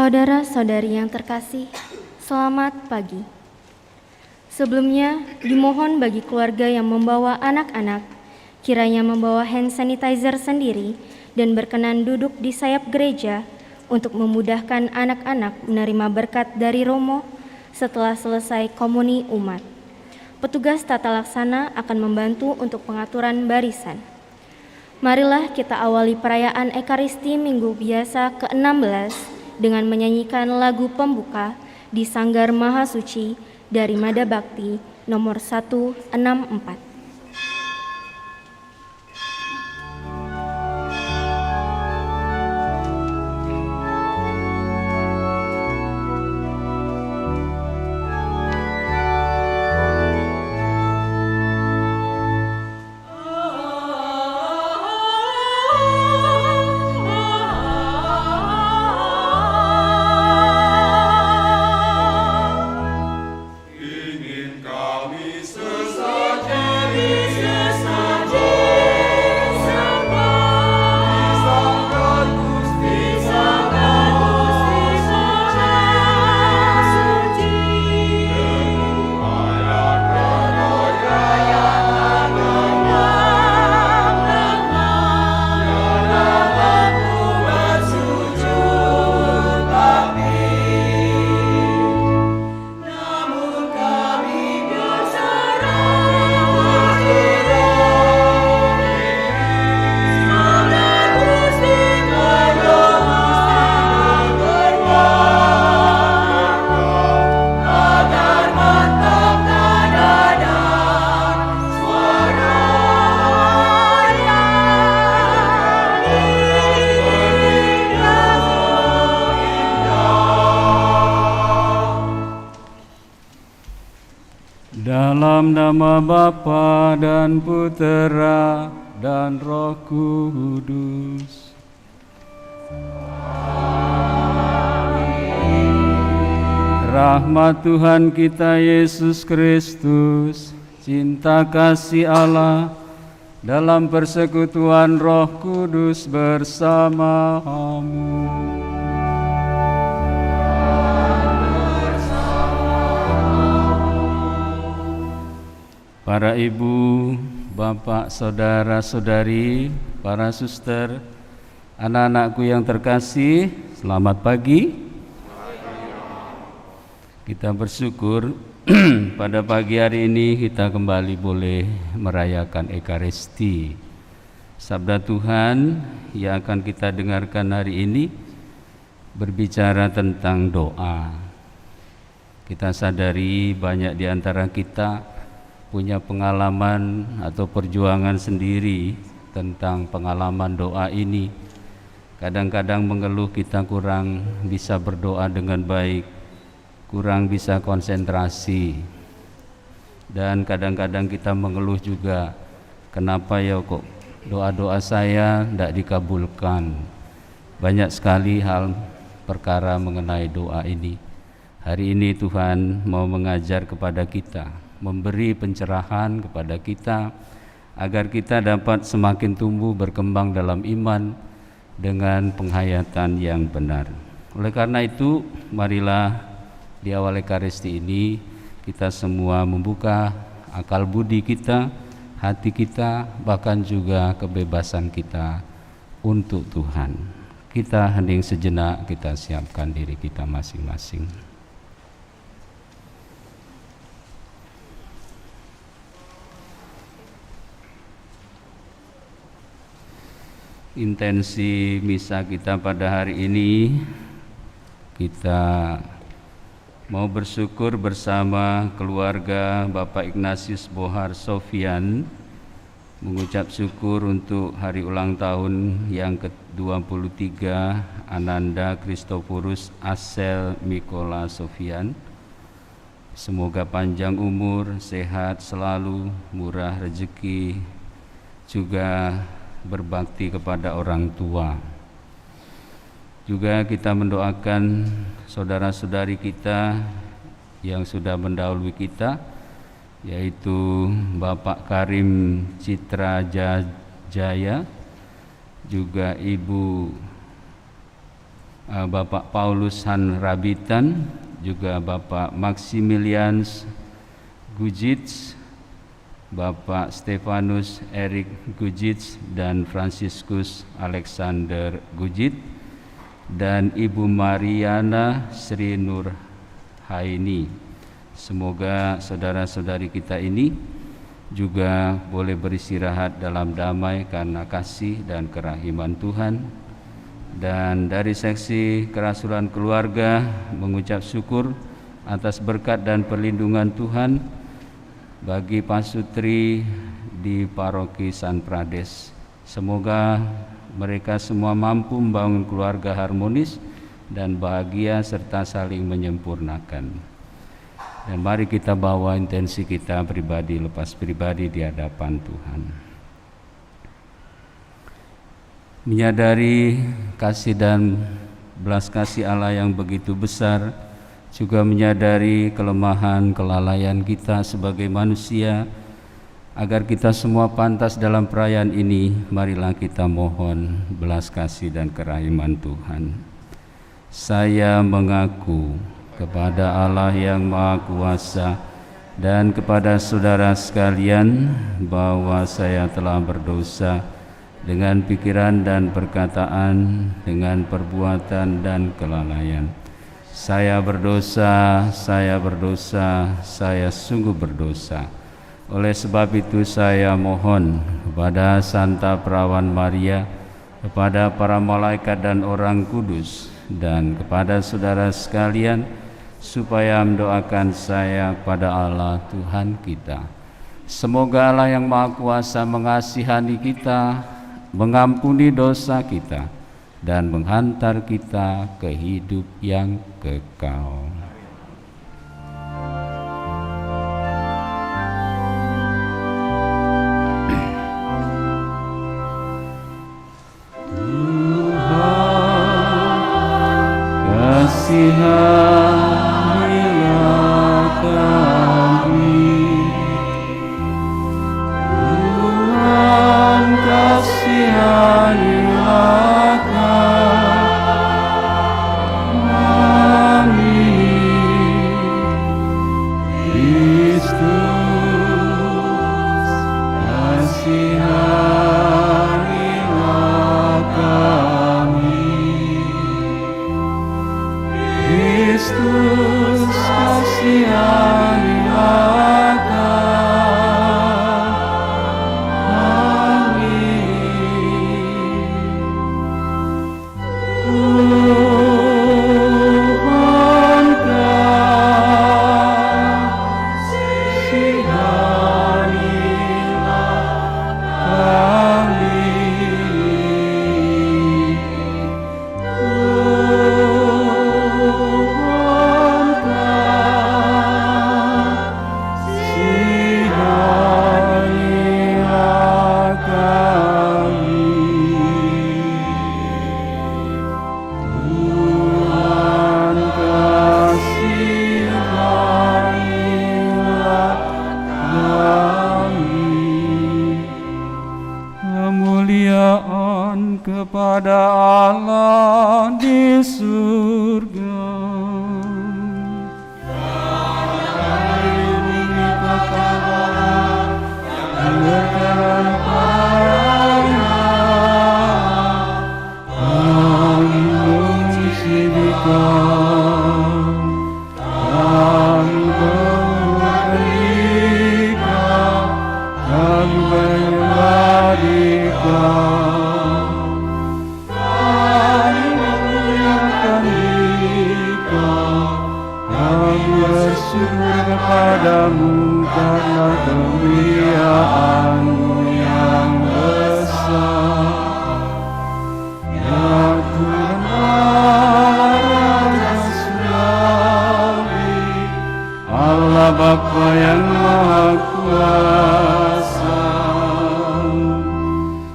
Saudara-saudari yang terkasih, selamat pagi. Sebelumnya, dimohon bagi keluarga yang membawa anak-anak, kiranya membawa hand sanitizer sendiri dan berkenan duduk di sayap gereja untuk memudahkan anak-anak menerima berkat dari Romo setelah selesai komuni umat. Petugas tata laksana akan membantu untuk pengaturan barisan. Marilah kita awali perayaan Ekaristi Minggu Biasa ke-16 dengan menyanyikan lagu pembuka di Sanggar Mahasuci dari Mada Bakti nomor 164. Dalam nama Bapa dan Putera dan Roh Kudus. Rahmat Tuhan kita Yesus Kristus, cinta kasih Allah, dalam persekutuan Roh Kudus bersamamu. Para ibu, bapak, saudara-saudari, para suster, anak-anakku yang terkasih, selamat pagi. Kita bersyukur pada pagi hari ini kita kembali boleh merayakan Ekaristi. Sabda Tuhan yang akan kita dengarkan hari ini berbicara tentang doa. Kita sadari banyak di antara kita punya pengalaman atau perjuangan sendiri tentang pengalaman doa ini. Kadang-kadang mengeluh kita kurang bisa berdoa dengan baik, kurang bisa konsentrasi, dan kadang-kadang kita mengeluh juga, kenapa ya kok doa-doa saya tidak dikabulkan. Banyak sekali hal perkara mengenai doa ini. Hari ini Tuhan mau mengajar kepada kita, memberi pencerahan kepada kita agar kita dapat semakin tumbuh berkembang dalam iman dengan penghayatan yang benar. Oleh karena itu, marilah di awal Ekaristi ini kita semua membuka akal budi kita, hati kita, bahkan juga kebebasan kita untuk Tuhan. Kita hening sejenak, kita siapkan diri kita masing-masing. Intensi misa kita pada hari ini, kita mau bersyukur bersama keluarga Bapak Ignatius Bohar Sofian, mengucap syukur untuk hari ulang tahun yang ke-23 Ananda Christophorus Asel Mikola Sofian. Semoga panjang umur, sehat selalu, murah rezeki, juga berbakti kepada orang tua. Juga kita mendoakan saudara-saudari kita yang sudah mendahului kita, yaitu Bapak Karim Citra Jaya, juga Ibu Bapak Paulus Hanrabitan, juga Bapak Maximilians Gujits, Bapak Stefanus Erik Gujits dan Franciscus Alexander Gujit, dan Ibu Mariana Sri Nur Haini. Semoga saudara-saudari kita ini juga boleh beristirahat dalam damai karena kasih dan kerahiman Tuhan. Dan dari seksi kerasulan keluarga mengucap syukur atas berkat dan perlindungan Tuhan bagi pasutri di paroki San Prades. Semoga mereka semua mampu membangun keluarga harmonis dan bahagia serta saling menyempurnakan. Dan mari kita bawa intensi kita pribadi lepas pribadi di hadapan Tuhan. Menyadari kasih dan belas kasih Allah yang begitu besar, juga menyadari kelemahan kelalaian kita sebagai manusia, agar kita semua pantas dalam perayaan ini, marilah kita mohon belas kasih dan kerahiman Tuhan. Saya mengaku kepada Allah yang Maha Kuasa dan kepada saudara sekalian bahwa saya telah berdosa dengan pikiran dan perkataan, dengan perbuatan dan kelalaian. Saya berdosa, saya sungguh berdosa. Oleh sebab itu saya mohon kepada Santa Perawan Maria, kepada para malaikat dan orang kudus, dan kepada saudara sekalian, supaya mendoakan saya kepada Allah Tuhan kita. Semoga Allah yang Maha Kuasa mengasihani kita, mengampuni dosa kita, dan menghantar kita ke hidup yang kekal. Kasihanilah kami, Tuhan, kasihanilah kami, Kristus, kasihanilah kami, Kristus, kasihanilah kami. Tuhan, kasihanilah kami. Kemuliaan kepada Allah di surga. Kepadamu karena kemuliaan-Mu yang besar, ya Tuhan Allah yang surgawi, Allah Bapa yang Maha Kuasa,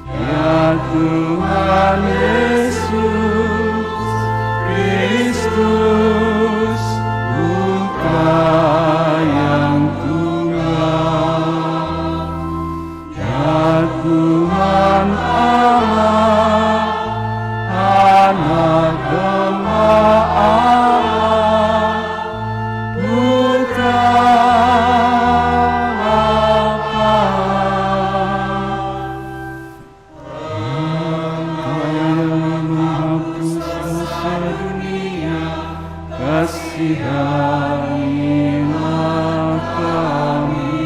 ya Tuhan Yesus Kristus, Putra yang tunggal, ya kasihanilah kami.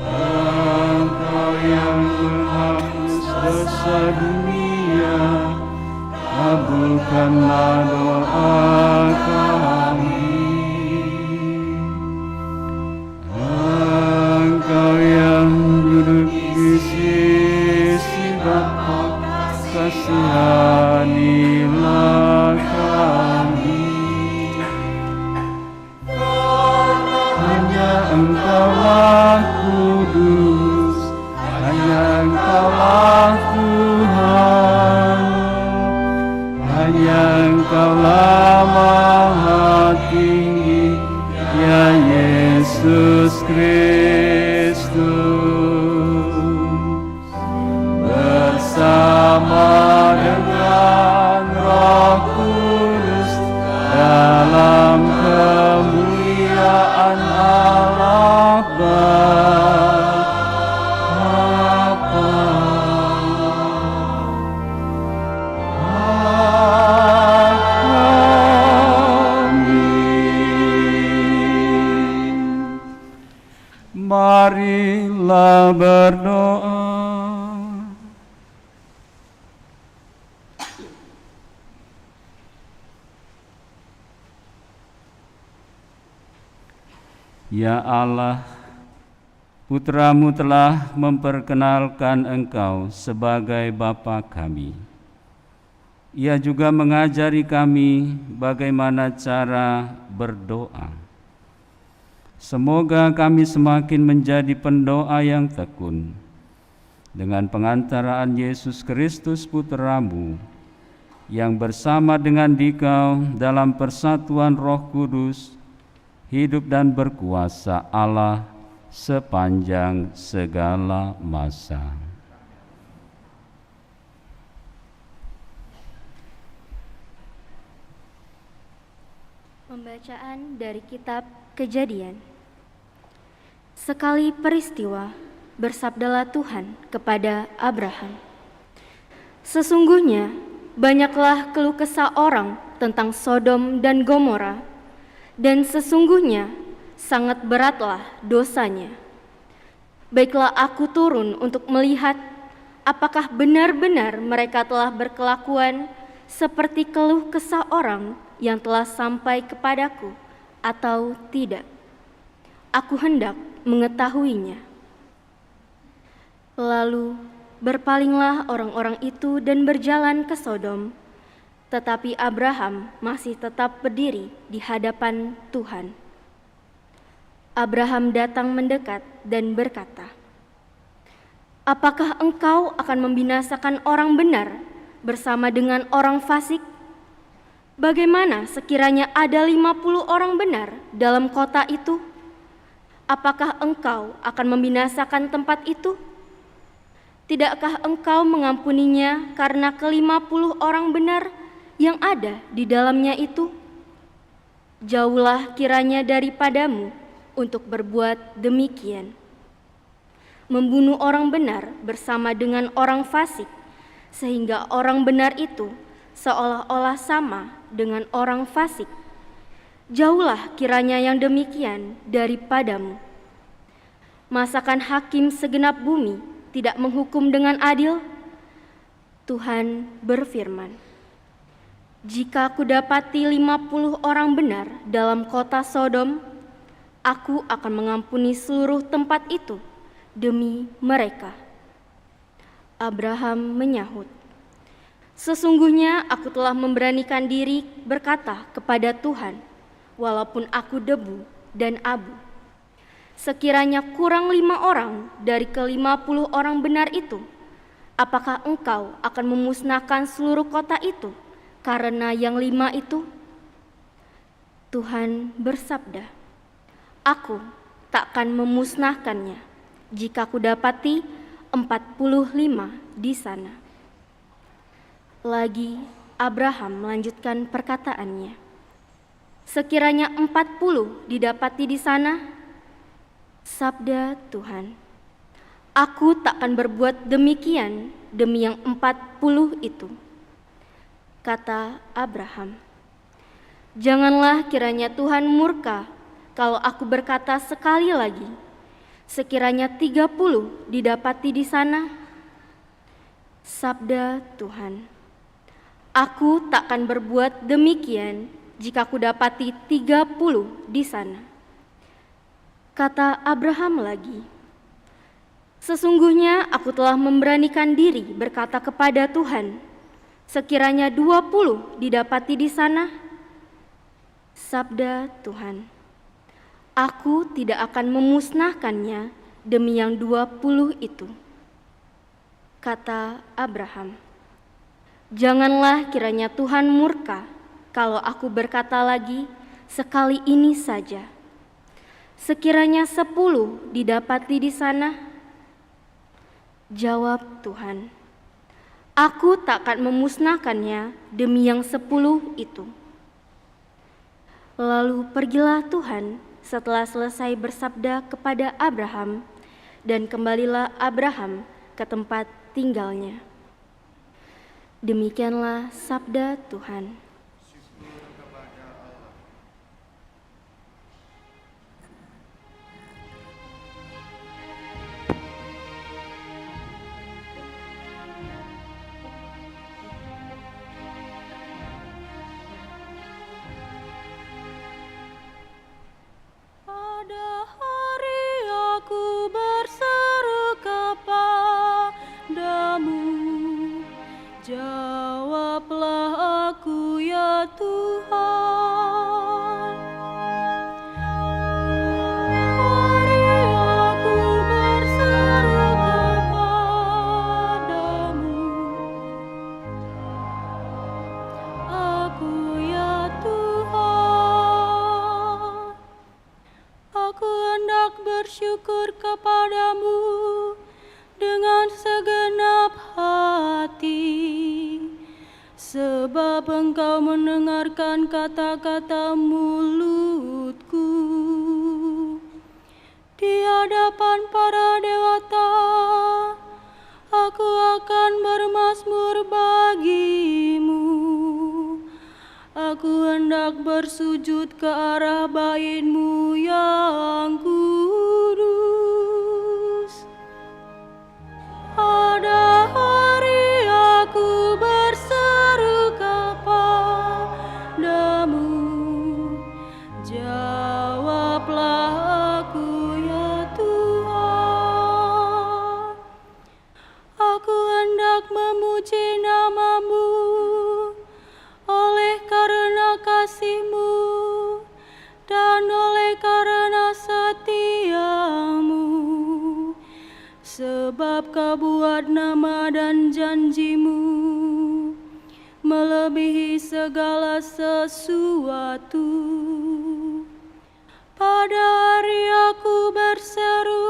Engkau yang menghapus dosa dunia, kabulkanlah doa kami. Engkau yang duduk di sisi Bapa, kasihanilah kami. Hanya Engkaulah kudus, hanya Engkaulah Tuhan, hanya Engkaulah Maha Tinggi, ya Yesus Kristus. Bersama dengan Roh Kudus dalam kemuliaan Allah Bapa. Amin. Marilah berdoa. Ya Allah, Putra-Mu telah memperkenalkan Engkau sebagai Bapa kami. Ia juga mengajari kami bagaimana cara berdoa. Semoga kami semakin menjadi pendoa yang tekun. Dengan pengantaraan Yesus Kristus Putra-Mu, yang bersama dengan Dikau dalam persatuan Roh Kudus, hidup dan berkuasa Allah sepanjang segala masa. Pembacaan dari kitab Kejadian. Sekali peristiwa, bersabdalah Tuhan kepada Abraham, "Sesungguhnya banyaklah keluh kesah orang tentang Sodom dan Gomora, dan sesungguhnya sangat beratlah dosanya. Baiklah aku turun untuk melihat apakah benar-benar mereka telah berkelakuan seperti keluh kesah orang yang telah sampai kepadaku atau tidak. Aku hendak mengetahuinya." Lalu berpalinglah orang-orang itu dan berjalan ke Sodom. Tetapi Abraham masih tetap berdiri di hadapan Tuhan. Abraham datang mendekat dan berkata, "Apakah engkau akan membinasakan orang benar bersama dengan orang fasik? Bagaimana sekiranya ada 50 orang benar dalam kota itu? Apakah engkau akan membinasakan tempat itu? Tidakkah engkau mengampuninya karena ke-50 orang benar yang ada di dalamnya itu? Jauhlah kiranya daripadamu untuk berbuat demikian, membunuh orang benar bersama dengan orang fasik, sehingga orang benar itu seolah-olah sama dengan orang fasik. Jauhlah kiranya yang demikian daripadamu. Masakan hakim segenap bumi tidak menghukum dengan adil?" Tuhan berfirman, "Jika kudapati 50 orang benar dalam kota Sodom, aku akan mengampuni seluruh tempat itu demi mereka." Abraham menyahut, "Sesungguhnya aku telah memberanikan diri berkata kepada Tuhan, walaupun aku debu dan abu. Sekiranya kurang 5 orang dari ke-50 orang benar itu, apakah engkau akan memusnahkan seluruh kota itu karena yang 5 itu?" Tuhan bersabda, "Aku takkan memusnahkannya jika kudapati 45 di sana." Lagi Abraham melanjutkan perkataannya, "Sekiranya 40 didapati di sana," sabda Tuhan, "aku takkan berbuat demikian demi yang 40 itu." Kata Abraham, Janganlah kiranya Tuhan murka kalau aku berkata sekali lagi, sekiranya 30 didapati di sana. Sabda Tuhan. Aku takkan berbuat demikian jika ku dapati 30 di sana. Kata Abraham lagi, sesungguhnya aku telah memberanikan diri berkata kepada Tuhan, sekiranya 20 didapati di sana. Sabda Tuhan, aku tidak akan memusnahkannya demi yang 20 itu. Kata Abraham, janganlah kiranya Tuhan murka kalau aku berkata lagi sekali ini saja, sekiranya 10 didapati di sana. Jawab Tuhan, aku takkan memusnahkannya demi yang 10 itu. Lalu pergilah Tuhan setelah selesai bersabda kepada Abraham, dan kembalilah Abraham ke tempat tinggalnya. Demikianlah sabda Tuhan. Pada hari aku berseru kepadamu, jawablah aku ya Tuhan. Hari aku berseru kepadamu, aku ya Tuhan. Aku hendak bersyukur kepadamu dengan segenap hati, sebab Engkau mendengarkan kata-kata mulutku. Di hadapan para dewata, aku akan bermazmur bagimu. Aku hendak bersujud ke arah bait-Mu yang kudus. Pada hari aku berseru kepadamu, jawablah aku ya Tuhan. Aku hendak memuji nama-Mu oleh karena kasih-Mu dan oleh karena setia-Mu, sebab Kau buat nama dan janji-Mu melebihi segala sesuatu. Pada hari aku berseru,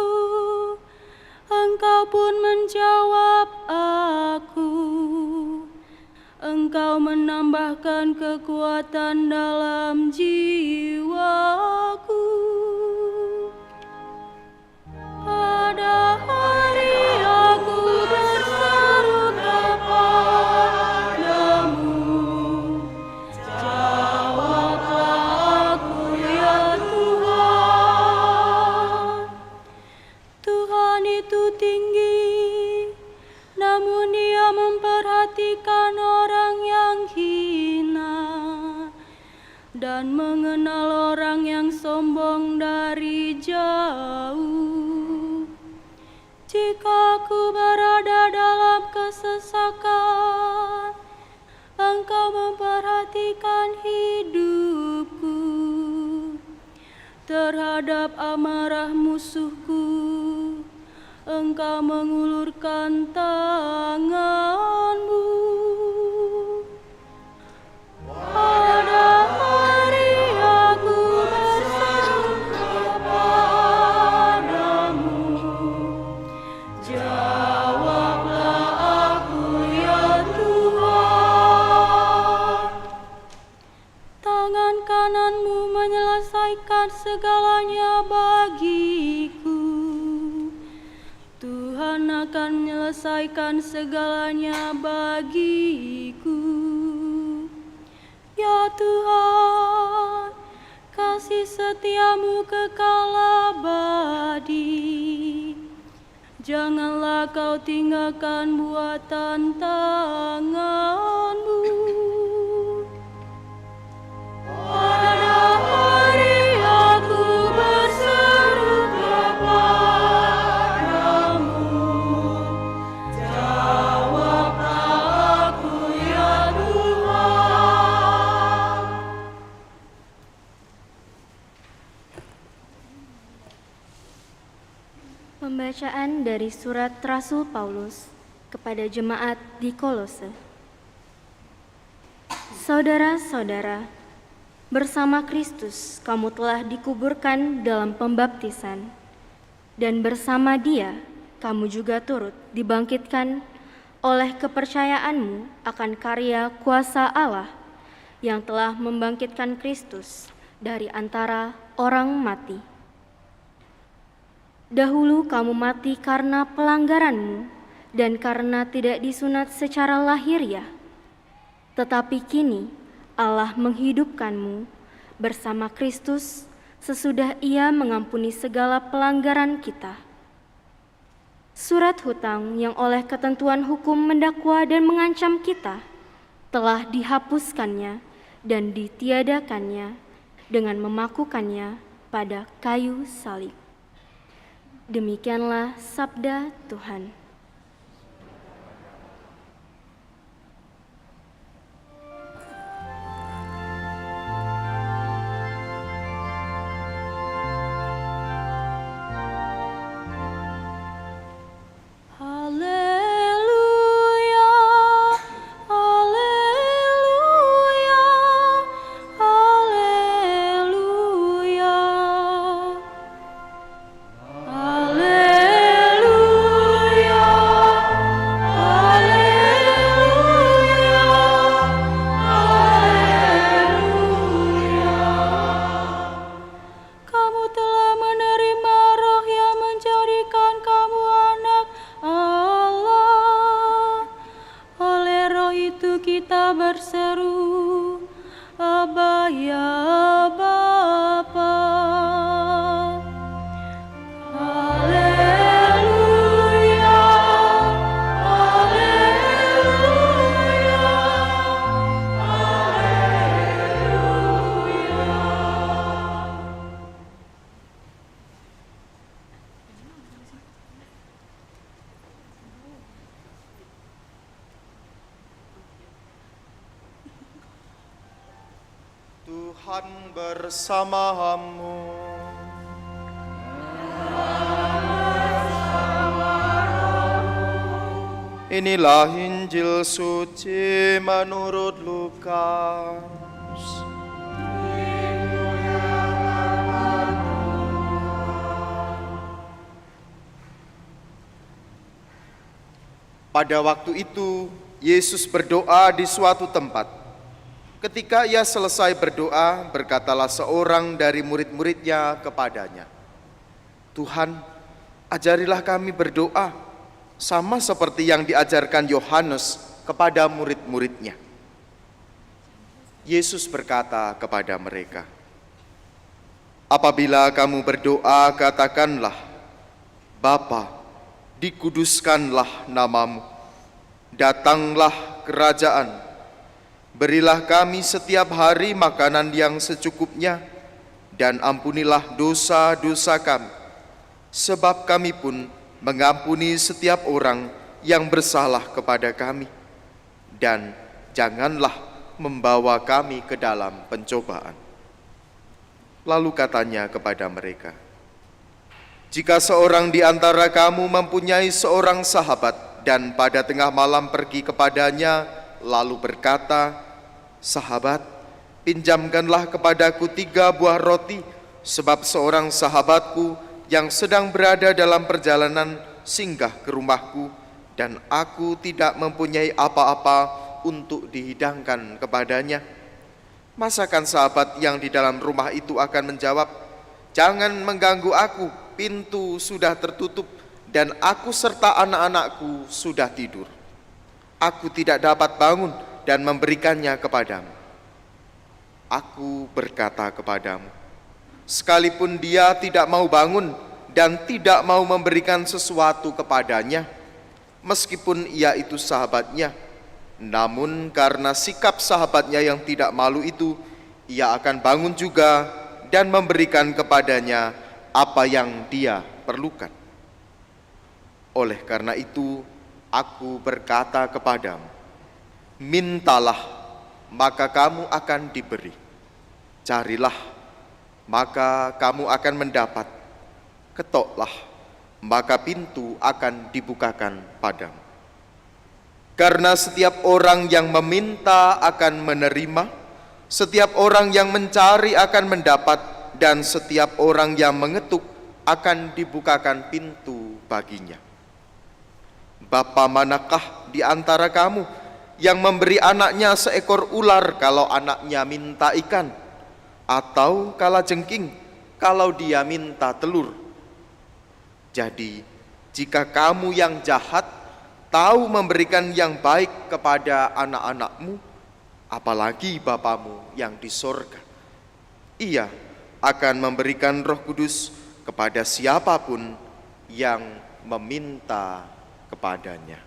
Engkau pun menjawab aku. Engkau menambahkan kekuatan dalam jiwaku. Pada hari aku berseru kepadamu, jawablah aku ya Tuhan. Tuhan itu tinggi, namun Dia memperhatikan orang yang hina dan mengenal orang yang sombong dari jauh. Jika aku berada dalam kesesakan, Engkau memperhatikan hidupku. Terhadap amarah musuhku, Engkau mengulurkan tangan-Mu. Pada hari aku berseru kepadamu, jawablah aku ya Tuhan. Tangan kanan-Mu menyelesaikan segalanya bagiku. Tuhan akan menyelesaikan segalanya bagiku. Ya Tuhan, kasih setiamu kekal abadi. Janganlah kau tinggalkan buatan tanganmu. Pada hari aku berseru kepadamu, jawablah aku ya Tuhan. Pembacaan dari surat Rasul Paulus kepada jemaat di Kolose. Saudara-saudara, bersama Kristus kamu telah dikuburkan dalam pembaptisan, dan bersama Dia kamu juga turut dibangkitkan oleh kepercayaanmu akan karya kuasa Allah yang telah membangkitkan Kristus dari antara orang mati. Dahulu kamu mati karena pelanggaranmu dan karena tidak disunat secara lahiriah. Tetapi kini Allah menghidupkanmu bersama Kristus sesudah Ia mengampuni segala pelanggaran kita. Surat hutang yang oleh ketentuan hukum mendakwa dan mengancam kita telah dihapuskannya dan ditiadakannya dengan memakukannya pada kayu salib. Demikianlah sabda Tuhan. Haleluya, haleluya, haleluya. Haleluya, haleluya, haleluya. Kamu telah menerima Roh yang menjadikan kamu anak Allah. Oleh Roh itu kita berseru, Aba ya Bapa. Haleluya, haleluya, haleluya. Tuhan bersamamu. Inilah Injil suci menurut Lukas. Pada waktu itu, Yesus berdoa di suatu tempat. Ketika ia selesai berdoa, berkatalah seorang dari murid-muridnya kepadanya, Tuhan, ajarilah kami berdoa, sama seperti yang diajarkan Yohanes kepada murid-muridnya. Yesus berkata kepada mereka, apabila kamu berdoa, katakanlah, Bapa, dikuduskanlah namamu, datanglah kerajaan. Berilah kami setiap hari makanan yang secukupnya, dan ampunilah dosa-dosa kami, sebab kami pun mengampuni setiap orang yang bersalah kepada kami. Dan janganlah membawa kami ke dalam pencobaan. Lalu katanya kepada mereka, jika seorang di antara kamu mempunyai seorang sahabat, dan pada tengah malam pergi kepadanya, lalu berkata, sahabat, pinjamkanlah kepadaku 3 buah roti, sebab seorang sahabatku yang sedang berada dalam perjalanan singgah ke rumahku, dan aku tidak mempunyai apa-apa untuk dihidangkan kepadanya. Masakan sahabat yang di dalam rumah itu akan menjawab, jangan mengganggu aku, pintu sudah tertutup, dan aku serta anak-anakku sudah tidur. Aku tidak dapat bangun dan memberikannya kepadamu. Aku berkata kepadamu, sekalipun dia tidak mau bangun dan tidak mau memberikan sesuatu kepadanya, meskipun ia itu sahabatnya. Namun karena sikap sahabatnya yang tidak malu itu, ia akan bangun juga dan memberikan kepadanya apa yang dia perlukan. Oleh karena itu, aku berkata kepadamu, mintalah, maka kamu akan diberi. Carilah, maka kamu akan mendapat. Ketoklah, maka pintu akan dibukakan padamu. Karena setiap orang yang meminta akan menerima, setiap orang yang mencari akan mendapat, dan setiap orang yang mengetuk akan dibukakan pintu baginya. Bapa manakah di antara kamu yang memberi anaknya seekor ular kalau anaknya minta ikan, atau kalajengking kalau dia minta telur? Jadi, jika kamu yang jahat tahu memberikan yang baik kepada anak-anakmu, apalagi Bapamu yang di sorga, Ia akan memberikan Roh Kudus kepada siapapun yang meminta kepadanya.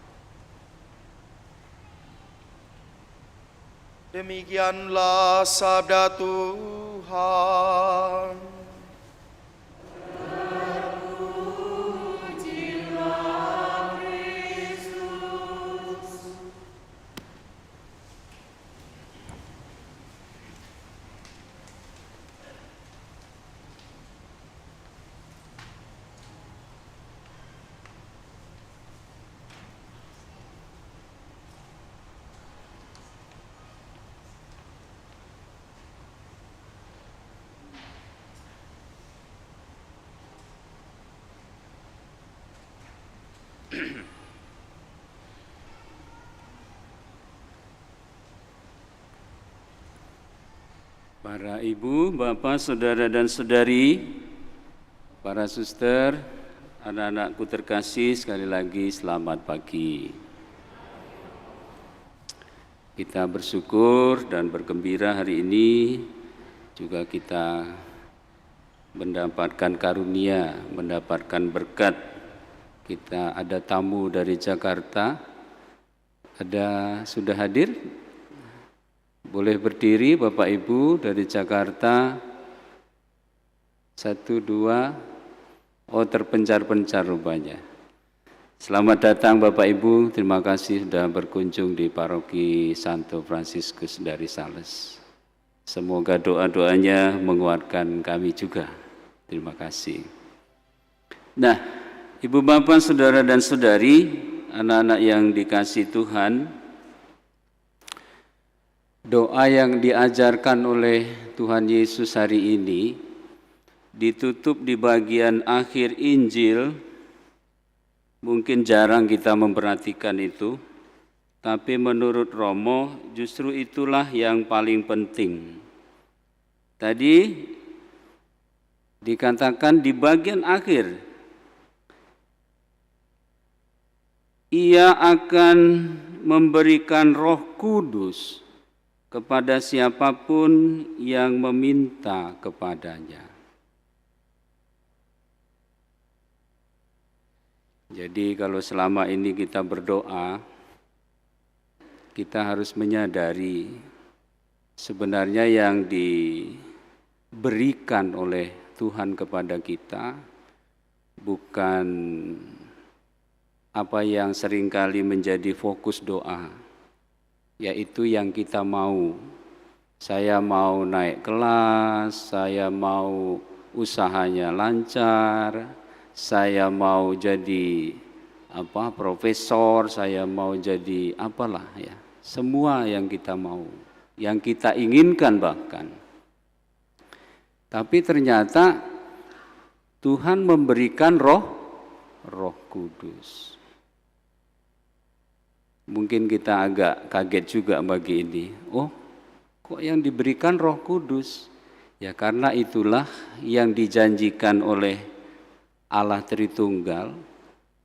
Demikianlah sabda Tuhan. Para ibu, bapak, saudara dan saudari, para suster, anak-anakku terkasih, sekali lagi selamat pagi. Kita bersyukur dan bergembira hari ini juga kita mendapatkan karunia, mendapatkan berkat. Kita ada tamu dari Jakarta. Sudah hadir? Boleh berdiri Bapak Ibu dari Jakarta. 1, 2. Oh, terpencar-pencar rupanya. Selamat datang Bapak Ibu. Terima kasih sudah berkunjung di Paroki Santo Fransiskus dari Sales. Semoga doa-doanya menguatkan kami juga. Terima kasih. Nah, Ibu Bapak, Saudara dan Saudari, anak-anak yang dikasihi Tuhan, doa yang diajarkan oleh Tuhan Yesus hari ini ditutup di bagian akhir Injil. Mungkin jarang kita memperhatikan itu, tapi menurut Romo justru itulah yang paling penting. Tadi dikatakan di bagian akhir, Ia akan memberikan Roh Kudus kepada siapapun yang meminta kepadanya. Jadi kalau selama ini kita berdoa, kita harus menyadari sebenarnya yang diberikan oleh Tuhan kepada kita bukan apa yang seringkali menjadi fokus doa, yaitu yang kita mau. Saya mau naik kelas, saya mau usahanya lancar, saya mau jadi profesor, saya mau jadi apalah ya. Semua yang kita mau, yang kita inginkan bahkan. Tapi ternyata Tuhan memberikan Roh Kudus. Mungkin kita agak kaget juga bagi ini. Oh, kok yang diberikan Roh Kudus? Ya karena itulah yang dijanjikan oleh Allah Tritunggal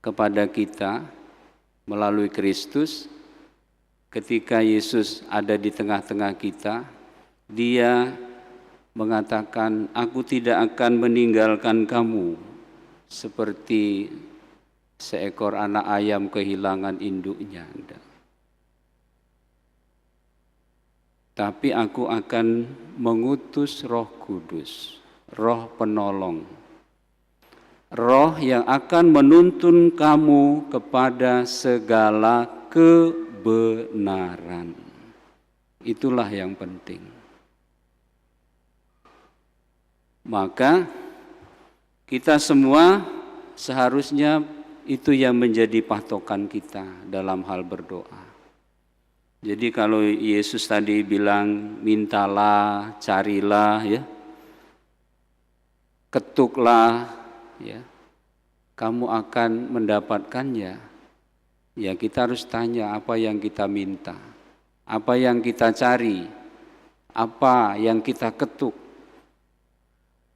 kepada kita melalui Kristus. Ketika Yesus ada di tengah-tengah kita, Dia mengatakan, aku tidak akan meninggalkan kamu seperti seekor anak ayam kehilangan induknya. Tapi aku akan mengutus Roh Kudus, Roh penolong, Roh yang akan menuntun kamu kepada segala kebenaran. Itulah yang penting. Maka kita semua seharusnya itu yang menjadi patokan kita dalam hal berdoa. Jadi kalau Yesus tadi bilang mintalah, carilah, ya, ketuklah, ya, kamu akan mendapatkannya. Ya, kita harus tanya apa yang kita minta, apa yang kita cari, apa yang kita ketuk.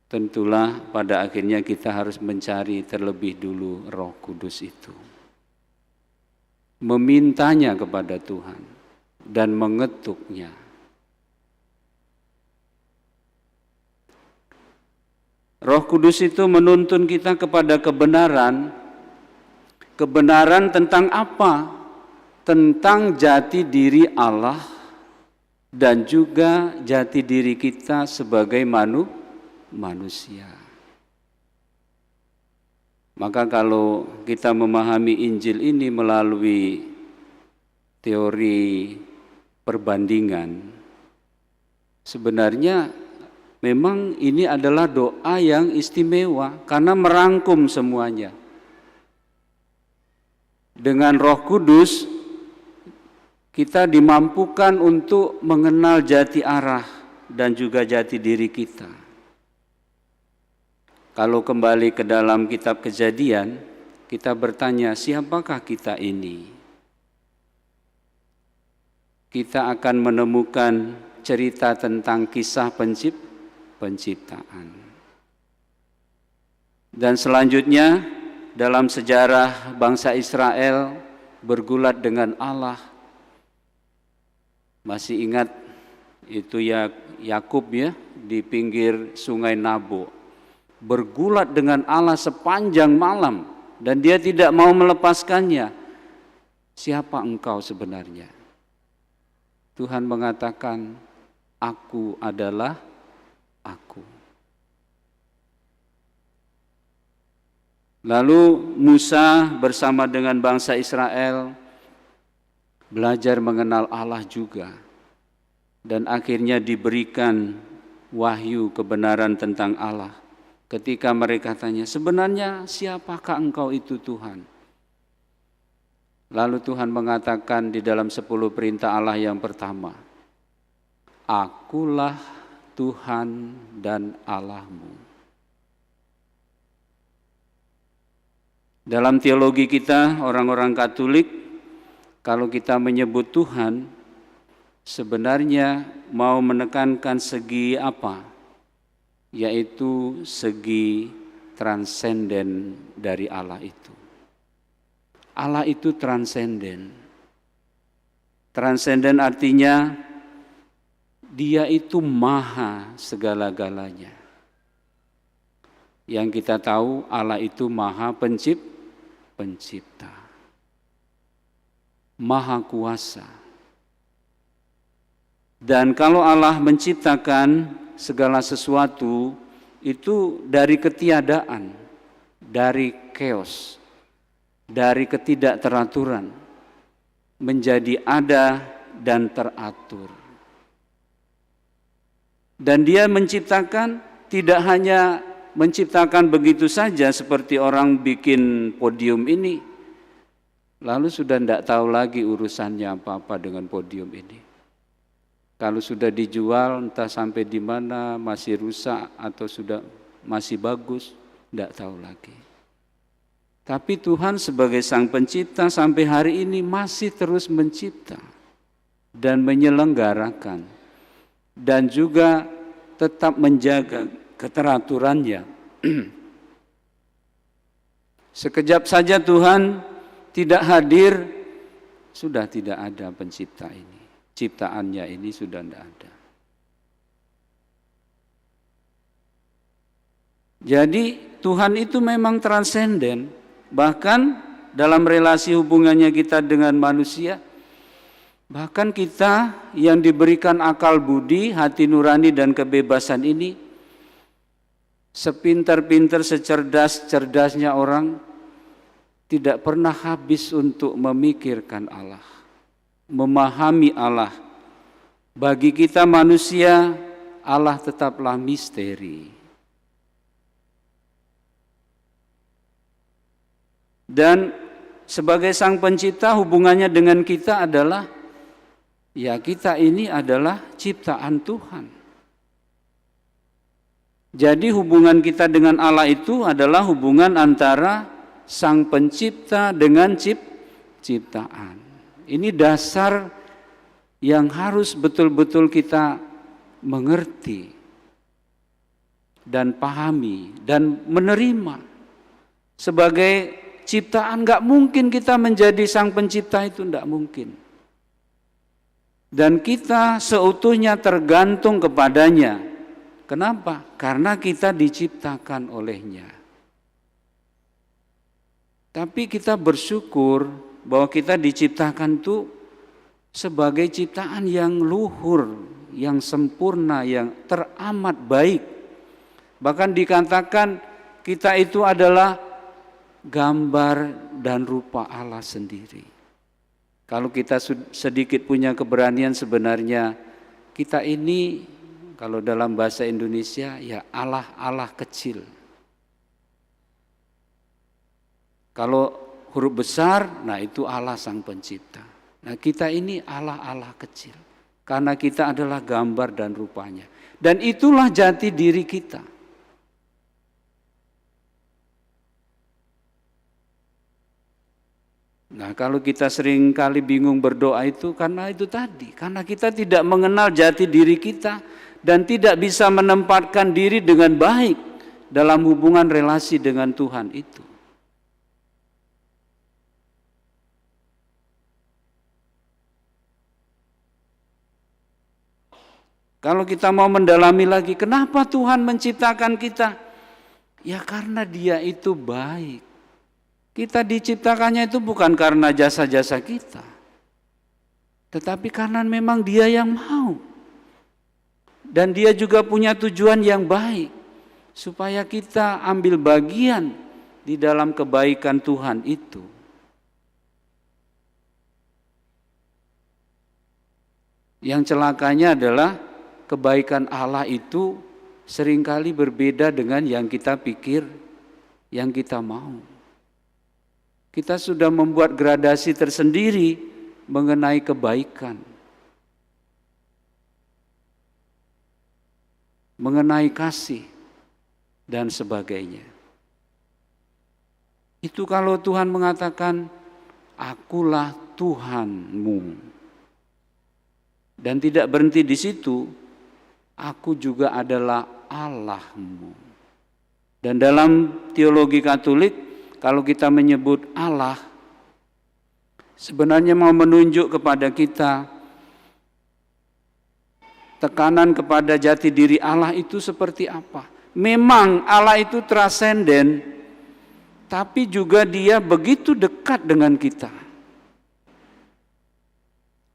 Tentulah pada akhirnya kita harus mencari terlebih dulu Roh Kudus itu. Memintanya kepada Tuhan dan mengetuknya. Roh Kudus itu menuntun kita kepada kebenaran. Kebenaran tentang apa? Tentang jati diri Allah dan juga jati diri kita sebagai manusia. Maka kalau kita memahami Injil ini melalui teori perbandingan, sebenarnya memang ini adalah doa yang istimewa karena merangkum semuanya. Dengan Roh Kudus kita dimampukan untuk mengenal jati arah dan juga jati diri kita. Kalau kembali ke dalam kitab Kejadian, kita bertanya, siapakah kita ini? Kita akan menemukan cerita tentang kisah penciptaan. Dan selanjutnya dalam sejarah bangsa Israel bergulat dengan Allah. Masih ingat itu ya Yakub ya di pinggir sungai Nabo. Bergulat dengan Allah sepanjang malam dan dia tidak mau melepaskannya. Siapa engkau sebenarnya? Tuhan mengatakan, aku adalah aku. Lalu Musa bersama dengan bangsa Israel belajar mengenal Allah juga. Dan akhirnya diberikan wahyu kebenaran tentang Allah. Ketika mereka tanya, sebenarnya siapakah engkau itu Tuhan? Lalu Tuhan mengatakan di dalam 10 perintah Allah yang pertama, akulah Tuhan dan Allahmu. Dalam teologi kita, orang-orang Katolik, kalau kita menyebut Tuhan, sebenarnya mau menekankan segi apa? Yaitu segi transenden dari Allah itu. Allah itu transenden. Transenden artinya Dia itu maha segala-galanya. Yang kita tahu Allah itu maha pencipta. Maha kuasa. Dan kalau Allah menciptakan segala sesuatu itu dari ketiadaan, dari chaos, dari ketidakteraturan menjadi ada dan teratur. Dan Dia menciptakan tidak hanya menciptakan begitu saja seperti orang bikin podium ini, lalu sudah tidak tahu lagi urusannya apa-apa dengan podium ini. Kalau sudah dijual entah sampai di mana, masih rusak atau sudah masih bagus, tidak tahu lagi. Tapi Tuhan sebagai Sang Pencipta sampai hari ini masih terus mencipta dan menyelenggarakan dan juga tetap menjaga keteraturannya. Sekejap saja Tuhan tidak hadir, sudah tidak ada pencipta ini. Ciptaannya ini sudah tidak ada. Jadi Tuhan itu memang transenden, bahkan dalam relasi hubungannya kita dengan manusia, bahkan kita yang diberikan akal budi, hati nurani dan kebebasan ini, sepintar-pintar, secerdas-cerdasnya orang, tidak pernah habis untuk memikirkan Allah, memahami Allah. Bagi kita manusia, Allah tetaplah misteri. Dan sebagai Sang Pencipta, hubungannya dengan kita adalah, ya kita ini adalah ciptaan Tuhan. Jadi hubungan kita dengan Allah itu adalah hubungan antara Sang Pencipta dengan ciptaan. Ini dasar yang harus betul-betul kita mengerti dan pahami dan menerima. Sebagai ciptaan gak mungkin kita menjadi Sang Pencipta, itu gak mungkin. Dan kita seutuhnya tergantung kepadanya. Kenapa? Karena kita diciptakan olehnya. Tapi kita bersyukur bahwa kita diciptakan itu sebagai ciptaan yang luhur, yang sempurna, yang teramat baik. Bahkan dikatakan kita itu adalah gambar dan rupa Allah sendiri. Kalau kita sedikit punya keberanian, sebenarnya kita ini kalau dalam bahasa Indonesia ya Allah kecil. Kalau huruf besar, nah itu Allah Sang Pencipta. Nah kita ini Allah kecil, karena kita adalah gambar dan rupanya. Dan itulah jati diri kita. Nah kalau kita sering kali bingung berdoa itu karena itu tadi. Karena kita tidak mengenal jati diri kita dan tidak bisa menempatkan diri dengan baik dalam hubungan relasi dengan Tuhan itu. Kalau kita mau mendalami lagi, kenapa Tuhan menciptakan kita? Ya karena Dia itu baik. Kita diciptakannya itu bukan karena jasa-jasa kita, tetapi karena memang Dia yang mau. Dan Dia juga punya tujuan yang baik, supaya kita ambil bagian di dalam kebaikan Tuhan itu. Yang celakanya adalah kebaikan Allah itu seringkali berbeda dengan yang kita pikir, yang kita mau. Kita sudah membuat gradasi tersendiri mengenai kebaikan, mengenai kasih, dan sebagainya. Itu kalau Tuhan mengatakan, akulah Tuhanmu. Dan tidak berhenti di situ, aku juga adalah Allahmu. Dan dalam teologi Katolik, kalau kita menyebut Allah, sebenarnya mau menunjuk kepada kita tekanan kepada jati diri Allah itu seperti apa. Memang Allah itu transenden, tapi juga Dia begitu dekat dengan kita.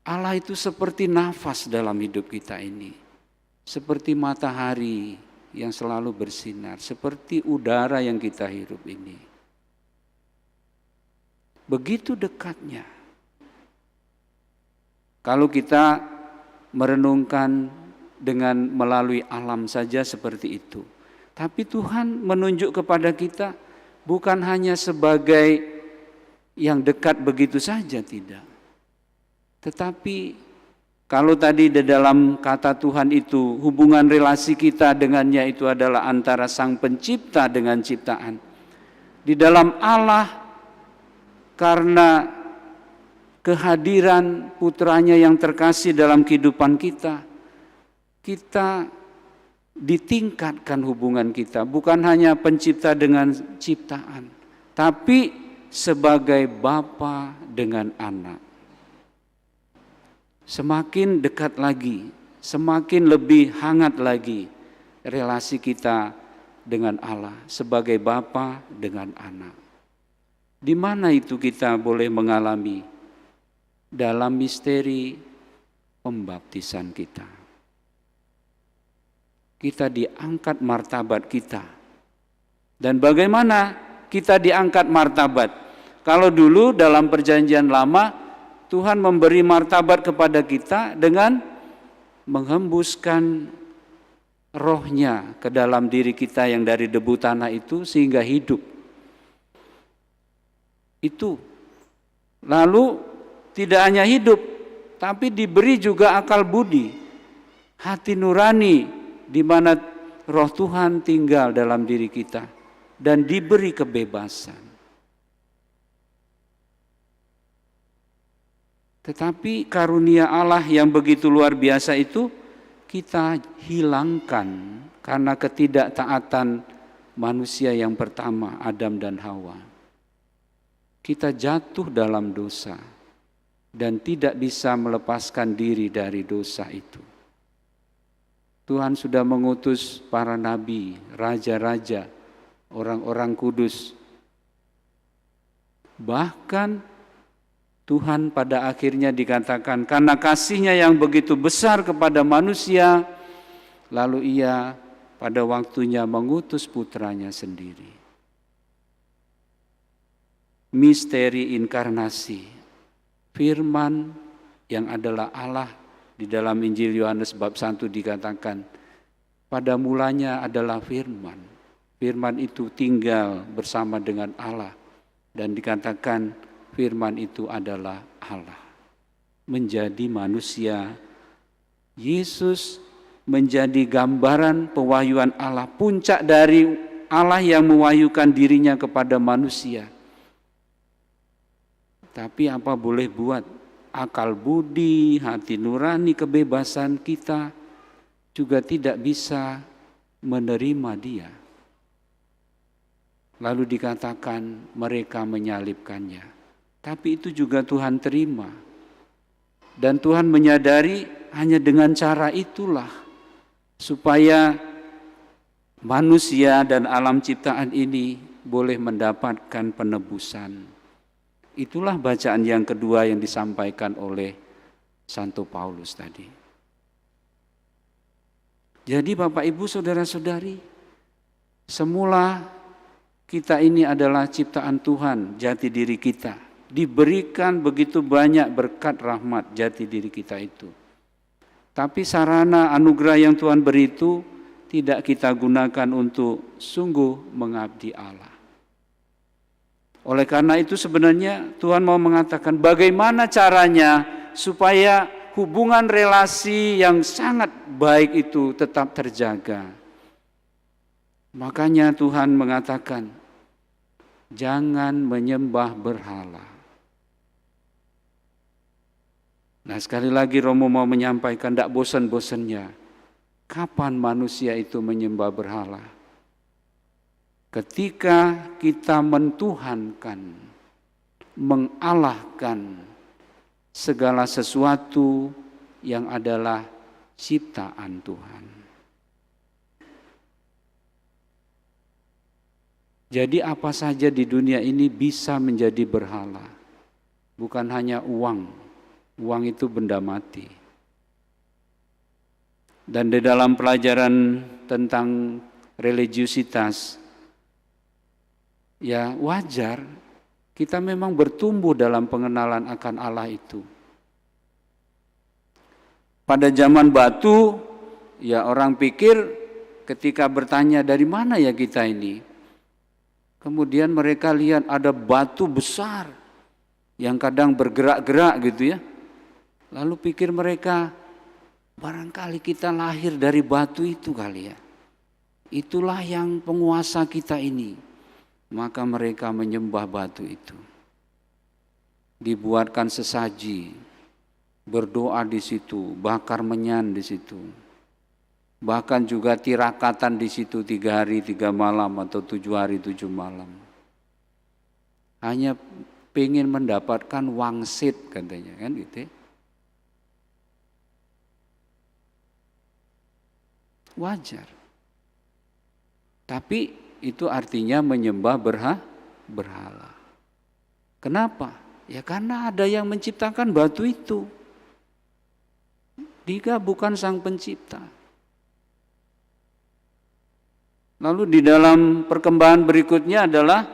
Allah itu seperti nafas dalam hidup kita ini, seperti matahari yang selalu bersinar, seperti udara yang kita hirup ini. Begitu dekatnya. Kalau kita merenungkan dengan melalui alam saja seperti itu. Tapi Tuhan menunjuk kepada kita bukan hanya sebagai yang dekat begitu saja, tidak. Tetapi kalau tadi di dalam kata Tuhan itu hubungan relasi kita dengannya itu adalah antara Sang Pencipta dengan ciptaan. Di dalam Allah, karena kehadiran putranya yang terkasih dalam kehidupan kita, kita ditingkatkan hubungan kita, bukan hanya pencipta dengan ciptaan, tapi sebagai bapa dengan anak. Semakin dekat lagi, semakin lebih hangat lagi relasi kita dengan Allah, sebagai Bapa dengan Anak. Di mana itu kita boleh mengalami? Dalam misteri pembaptisan kita. Kita diangkat martabat kita. Dan bagaimana kita diangkat martabat? Kalau dulu dalam perjanjian lama, Tuhan memberi martabat kepada kita dengan menghembuskan rohnya ke dalam diri kita yang dari debu tanah itu sehingga hidup. Itu. Lalu tidak hanya hidup, tapi diberi juga akal budi, hati nurani di mana roh Tuhan tinggal dalam diri kita dan diberi kebebasan. Tetapi karunia Allah yang begitu luar biasa itu kita hilangkan karena ketidaktaatan manusia yang pertama, Adam dan Hawa. Kita jatuh dalam dosa dan tidak bisa melepaskan diri dari dosa itu. Tuhan sudah mengutus para nabi, raja-raja, orang-orang kudus. Bahkan Tuhan pada akhirnya dikatakan karena kasih-Nya yang begitu besar kepada manusia, lalu Ia pada waktunya mengutus putranya sendiri. Misteri inkarnasi. Firman yang adalah Allah di dalam Injil Yohanes bab 1 dikatakan, pada mulanya adalah firman. Firman itu tinggal bersama dengan Allah dan dikatakan firman itu adalah Allah. Menjadi manusia, Yesus menjadi gambaran pewahyuan Allah, puncak dari Allah yang mewahyukan dirinya kepada manusia. Tapi apa boleh buat, akal budi, hati nurani, kebebasan kita juga tidak bisa menerima Dia. Lalu dikatakan mereka menyalibkannya. Tapi itu juga Tuhan terima. Dan Tuhan menyadari hanya dengan cara itulah supaya manusia dan alam ciptaan ini boleh mendapatkan penebusan. Itulah bacaan yang kedua yang disampaikan oleh Santo Paulus tadi. Jadi Bapak Ibu Saudara-saudari, semula kita ini adalah ciptaan Tuhan, jati diri kita. Diberikan begitu banyak berkat rahmat jati diri kita itu. Tapi sarana anugerah yang Tuhan beri itu tidak kita gunakan untuk sungguh mengabdi Allah. Oleh karena itu sebenarnya Tuhan mau mengatakan bagaimana caranya supaya hubungan relasi yang sangat baik itu tetap terjaga. Makanya Tuhan mengatakan, jangan menyembah berhala. Nah sekali lagi Romo mau menyampaikan, tidak bosan-bosannya. Kapan manusia itu menyembah berhala? Ketika kita mentuhankan, mengalahkan segala sesuatu yang adalah ciptaan Tuhan. Jadi apa saja di dunia ini bisa menjadi berhala. Bukan hanya uang. Uang itu benda mati. Dan di dalam pelajaran tentang religiusitas, ya wajar kita memang bertumbuh dalam pengenalan akan Allah itu. Pada zaman batu, ya orang pikir ketika bertanya dari mana ya kita ini. Kemudian mereka lihat ada batu besar yang kadang bergerak-gerak gitu ya. Lalu pikir mereka, barangkali kita lahir dari batu itu kali ya. Itulah yang penguasa kita ini. Maka mereka menyembah batu itu. Dibuatkan sesaji, berdoa di situ, bakar menyan di situ. Bahkan juga tirakatan di situ 3 hari 3 malam atau 7 hari 7 malam. Hanya pengen mendapatkan wangsit katanya kan gitu. Wajar. Tapi itu artinya menyembah berhala. Kenapa? Ya karena ada yang menciptakan batu itu. Dia bukan sang pencipta. Lalu di dalam perkembangan berikutnya adalah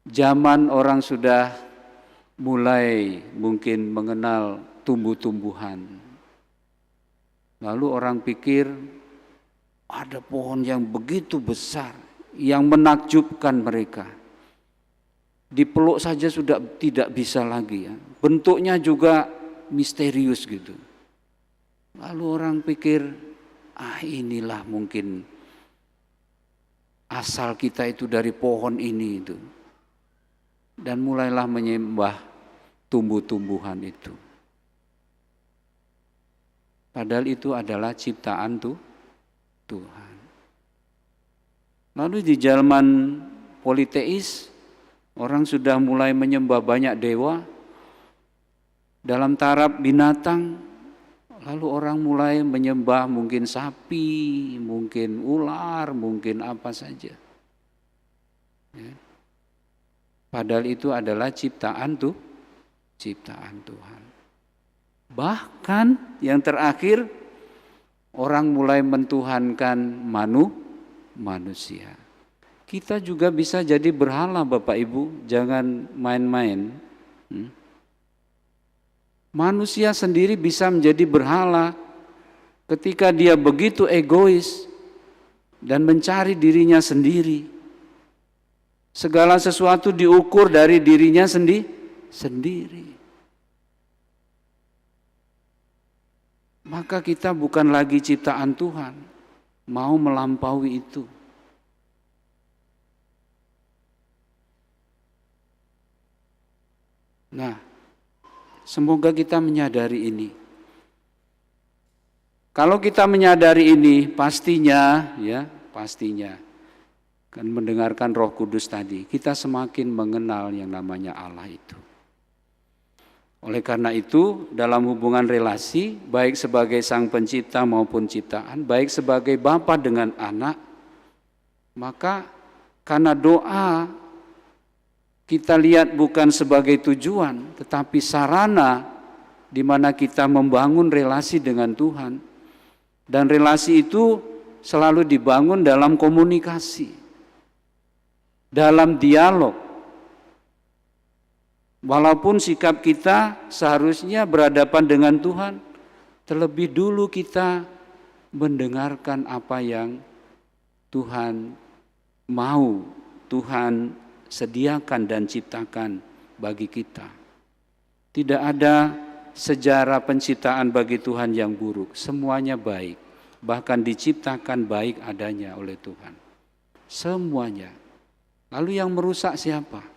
zaman orang sudah mulai mungkin mengenal tumbuh-tumbuhan. Lalu orang pikir ada pohon yang begitu besar yang menakjubkan mereka. Dipeluk saja sudah tidak bisa lagi ya. Bentuknya juga misterius gitu. Lalu orang pikir, inilah mungkin asal kita itu dari pohon ini itu. Dan mulailah menyembah tumbuh-tumbuhan itu. Padahal itu adalah ciptaan Tuhan. Lalu di zaman politeis, orang sudah mulai menyembah banyak dewa. Dalam taraf binatang, lalu orang mulai menyembah mungkin sapi, mungkin ular, mungkin apa saja. Ya. Padahal itu adalah ciptaan Tuhan. Bahkan yang terakhir, orang mulai mentuhankan manusia. Kita juga bisa jadi berhala Bapak Ibu, jangan main-main. Manusia sendiri bisa menjadi berhala ketika dia begitu egois dan mencari dirinya sendiri. Segala sesuatu diukur dari dirinya sendiri. Maka kita bukan lagi ciptaan Tuhan, mau melampaui itu. Nah, semoga kita menyadari ini. Kalau kita menyadari ini, pastinya kan mendengarkan Roh Kudus tadi, kita semakin mengenal yang namanya Allah itu. Oleh karena itu, dalam hubungan relasi, baik sebagai sang pencipta maupun ciptaan, baik sebagai bapa dengan anak, maka karena doa kita lihat bukan sebagai tujuan, tetapi sarana di mana kita membangun relasi dengan Tuhan. Dan relasi itu selalu dibangun dalam komunikasi, dalam dialog. Walaupun sikap kita seharusnya berhadapan dengan Tuhan, terlebih dulu kita mendengarkan apa yang Tuhan mau, Tuhan sediakan dan ciptakan bagi kita. Tidak ada sejarah penciptaan bagi Tuhan yang buruk, semuanya baik, bahkan diciptakan baik adanya oleh Tuhan. Semuanya. Lalu yang merusak siapa?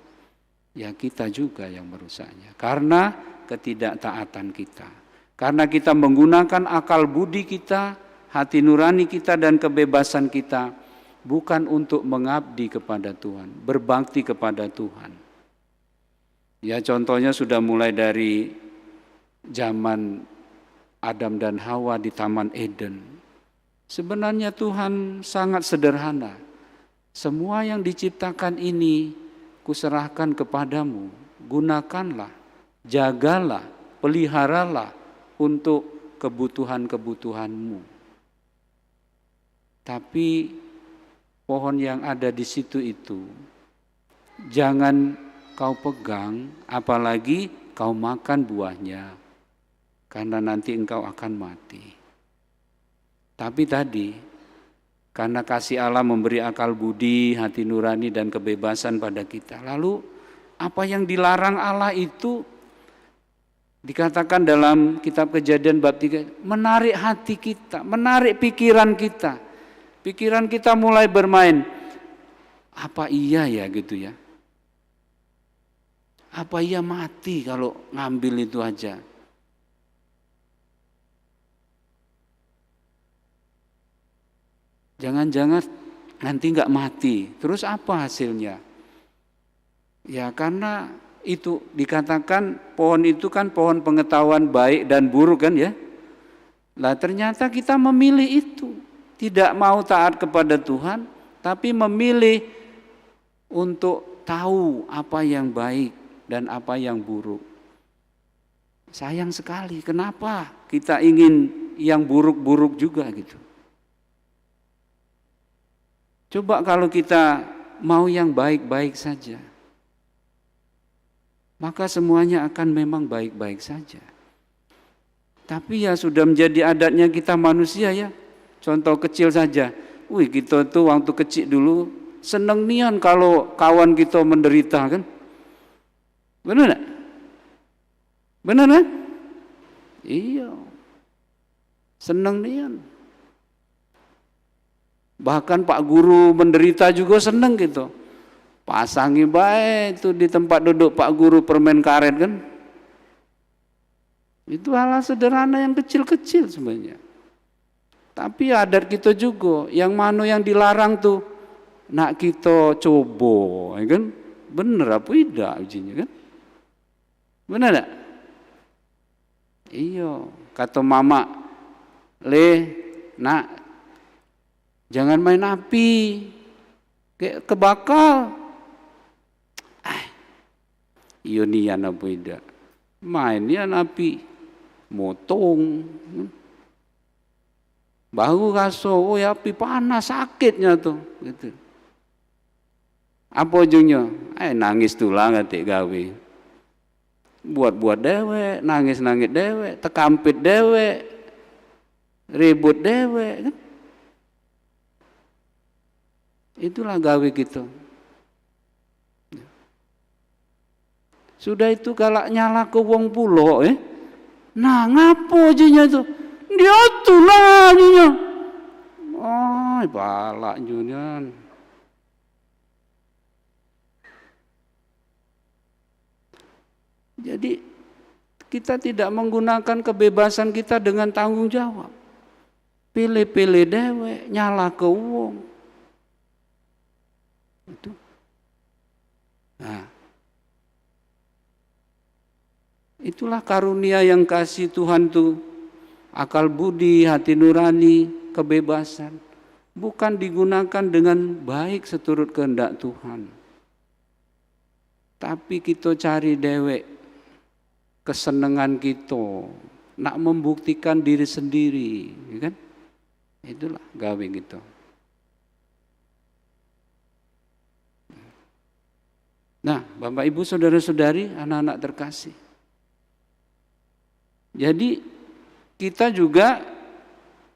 Ya kita juga yang merusaknya, karena ketidaktaatan kita. Karena kita menggunakan akal budi kita, hati nurani kita dan kebebasan kita bukan untuk mengabdi kepada Tuhan, berbakti kepada Tuhan. Ya contohnya sudah mulai dari zaman Adam dan Hawa di Taman Eden. Sebenarnya Tuhan sangat sederhana. Semua yang diciptakan ini kuserahkan kepadamu, gunakanlah, jagalah, peliharalah untuk kebutuhan-kebutuhanmu. Tapi pohon yang ada di situ itu jangan kau pegang, apalagi kau makan buahnya, karena nanti engkau akan mati. Tapi tadi, karena kasih Allah memberi akal budi, hati nurani dan kebebasan pada kita. Lalu apa yang dilarang Allah itu dikatakan dalam kitab Kejadian bab 3, menarik hati kita, menarik pikiran kita. Pikiran kita mulai bermain, apa iya ya gitu ya? Apa iya mati kalau ngambil itu aja? Jangan-jangan nanti enggak mati. Terus apa hasilnya? Ya karena itu dikatakan pohon itu kan pohon pengetahuan baik dan buruk kan ya. Lah ternyata kita memilih itu. tidak mau taat kepada Tuhan, tapi memilih untuk tahu apa yang baik dan apa yang buruk. Sayang sekali, kenapa kita ingin yang buruk-buruk juga gitu. Coba kalau kita mau yang baik-baik saja, maka semuanya akan memang baik-baik saja. Tapi ya sudah menjadi adatnya kita manusia ya. Contoh kecil saja. Kita tuh waktu kecil dulu seneng nian kalau kawan kita menderita kan. Benar enggak? Benar kan? Iya. Seneng nian. Bahkan Pak Guru menderita juga seneng gitu. Pasangi baik itu di tempat duduk Pak Guru permen karet kan. Itu hal sederhana yang kecil-kecil sebenarnya. Tapi adat kita juga, yang mana yang dilarang tuh nak kita coba, ya kan? Bener apa tidak ujinya kan? Bener enggak? Iya, kata mama, nak jangan main api, kayak kebakar. Iya nian apa tidak? Main nian api, motong. Bahu kaso, ya api panas sakitnya tuh, gitu. Apa ujungnya? Nangis tulang ngetik gawe. Buat dewe, nangis dewe, tekampit dewe, ribut dewe, kan? Itulah gawe gitu. Sudah itu galak nyala ke wong pulo, Nah, ngapo ajinya tuh? Dia tuh lah ajinya. Balak junian. Jadi kita tidak menggunakan kebebasan kita dengan tanggung jawab. Pilih-pilih dewe, nyala ke wong. Itu. Nah, itulah karunia yang kasih Tuhan tuh, akal budi, hati nurani, kebebasan, bukan digunakan dengan baik seturut kehendak Tuhan. Tapi kita cari dewek, kesenangan kita, nak membuktikan diri sendiri, kan? Itulah gawe gitu. Nah, Bapak Ibu saudara-saudari, anak-anak terkasih. Jadi kita juga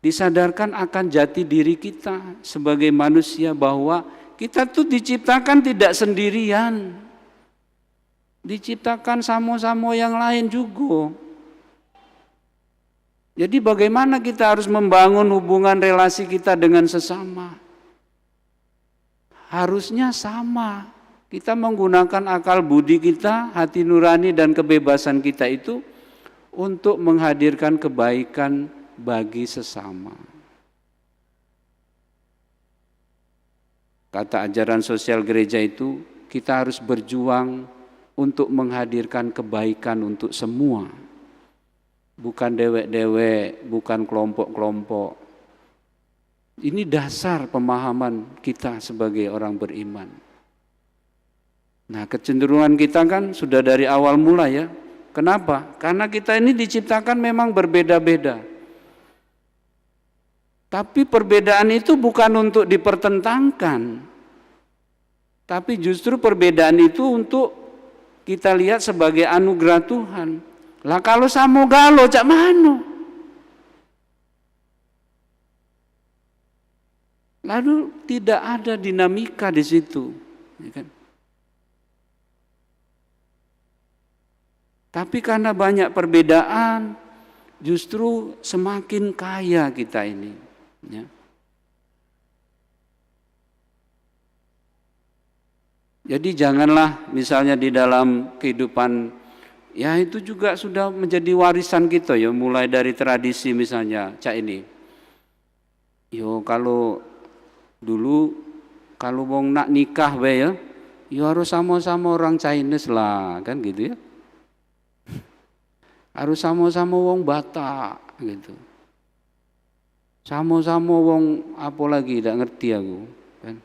disadarkan akan jati diri kita sebagai manusia bahwa kita tuh diciptakan tidak sendirian. Diciptakan sama-sama yang lain juga. Jadi bagaimana kita harus membangun hubungan relasi kita dengan sesama? Harusnya sama. Kita menggunakan akal budi kita, hati nurani dan kebebasan kita itu untuk menghadirkan kebaikan bagi sesama. Kata ajaran sosial gereja itu, kita harus berjuang untuk menghadirkan kebaikan untuk semua. Bukan dewek-dewek, bukan kelompok-kelompok. Ini dasar pemahaman kita sebagai orang beriman. Nah, kecenderungan kita kan sudah dari awal mula ya. Kenapa? Karena kita ini diciptakan memang berbeda-beda. Tapi perbedaan itu bukan untuk dipertentangkan. Tapi justru perbedaan itu untuk kita lihat sebagai anugerah Tuhan. Lah kalau samo galo cak mano? Lalu tidak ada dinamika di situ, ya kan? Tapi karena banyak perbedaan, justru semakin kaya kita ini. Ya. Jadi janganlah misalnya di dalam kehidupan, ya itu juga sudah menjadi warisan kita ya, mulai dari tradisi misalnya, cak ini. Yo kalau dulu kalau wong nak nikah ya, yo harus sama-sama orang Chinese lah, kan gitu ya. Harus sama-sama wong Batak gitu. Samo-samo wong apa lagi tidak ngerti aku. Kan?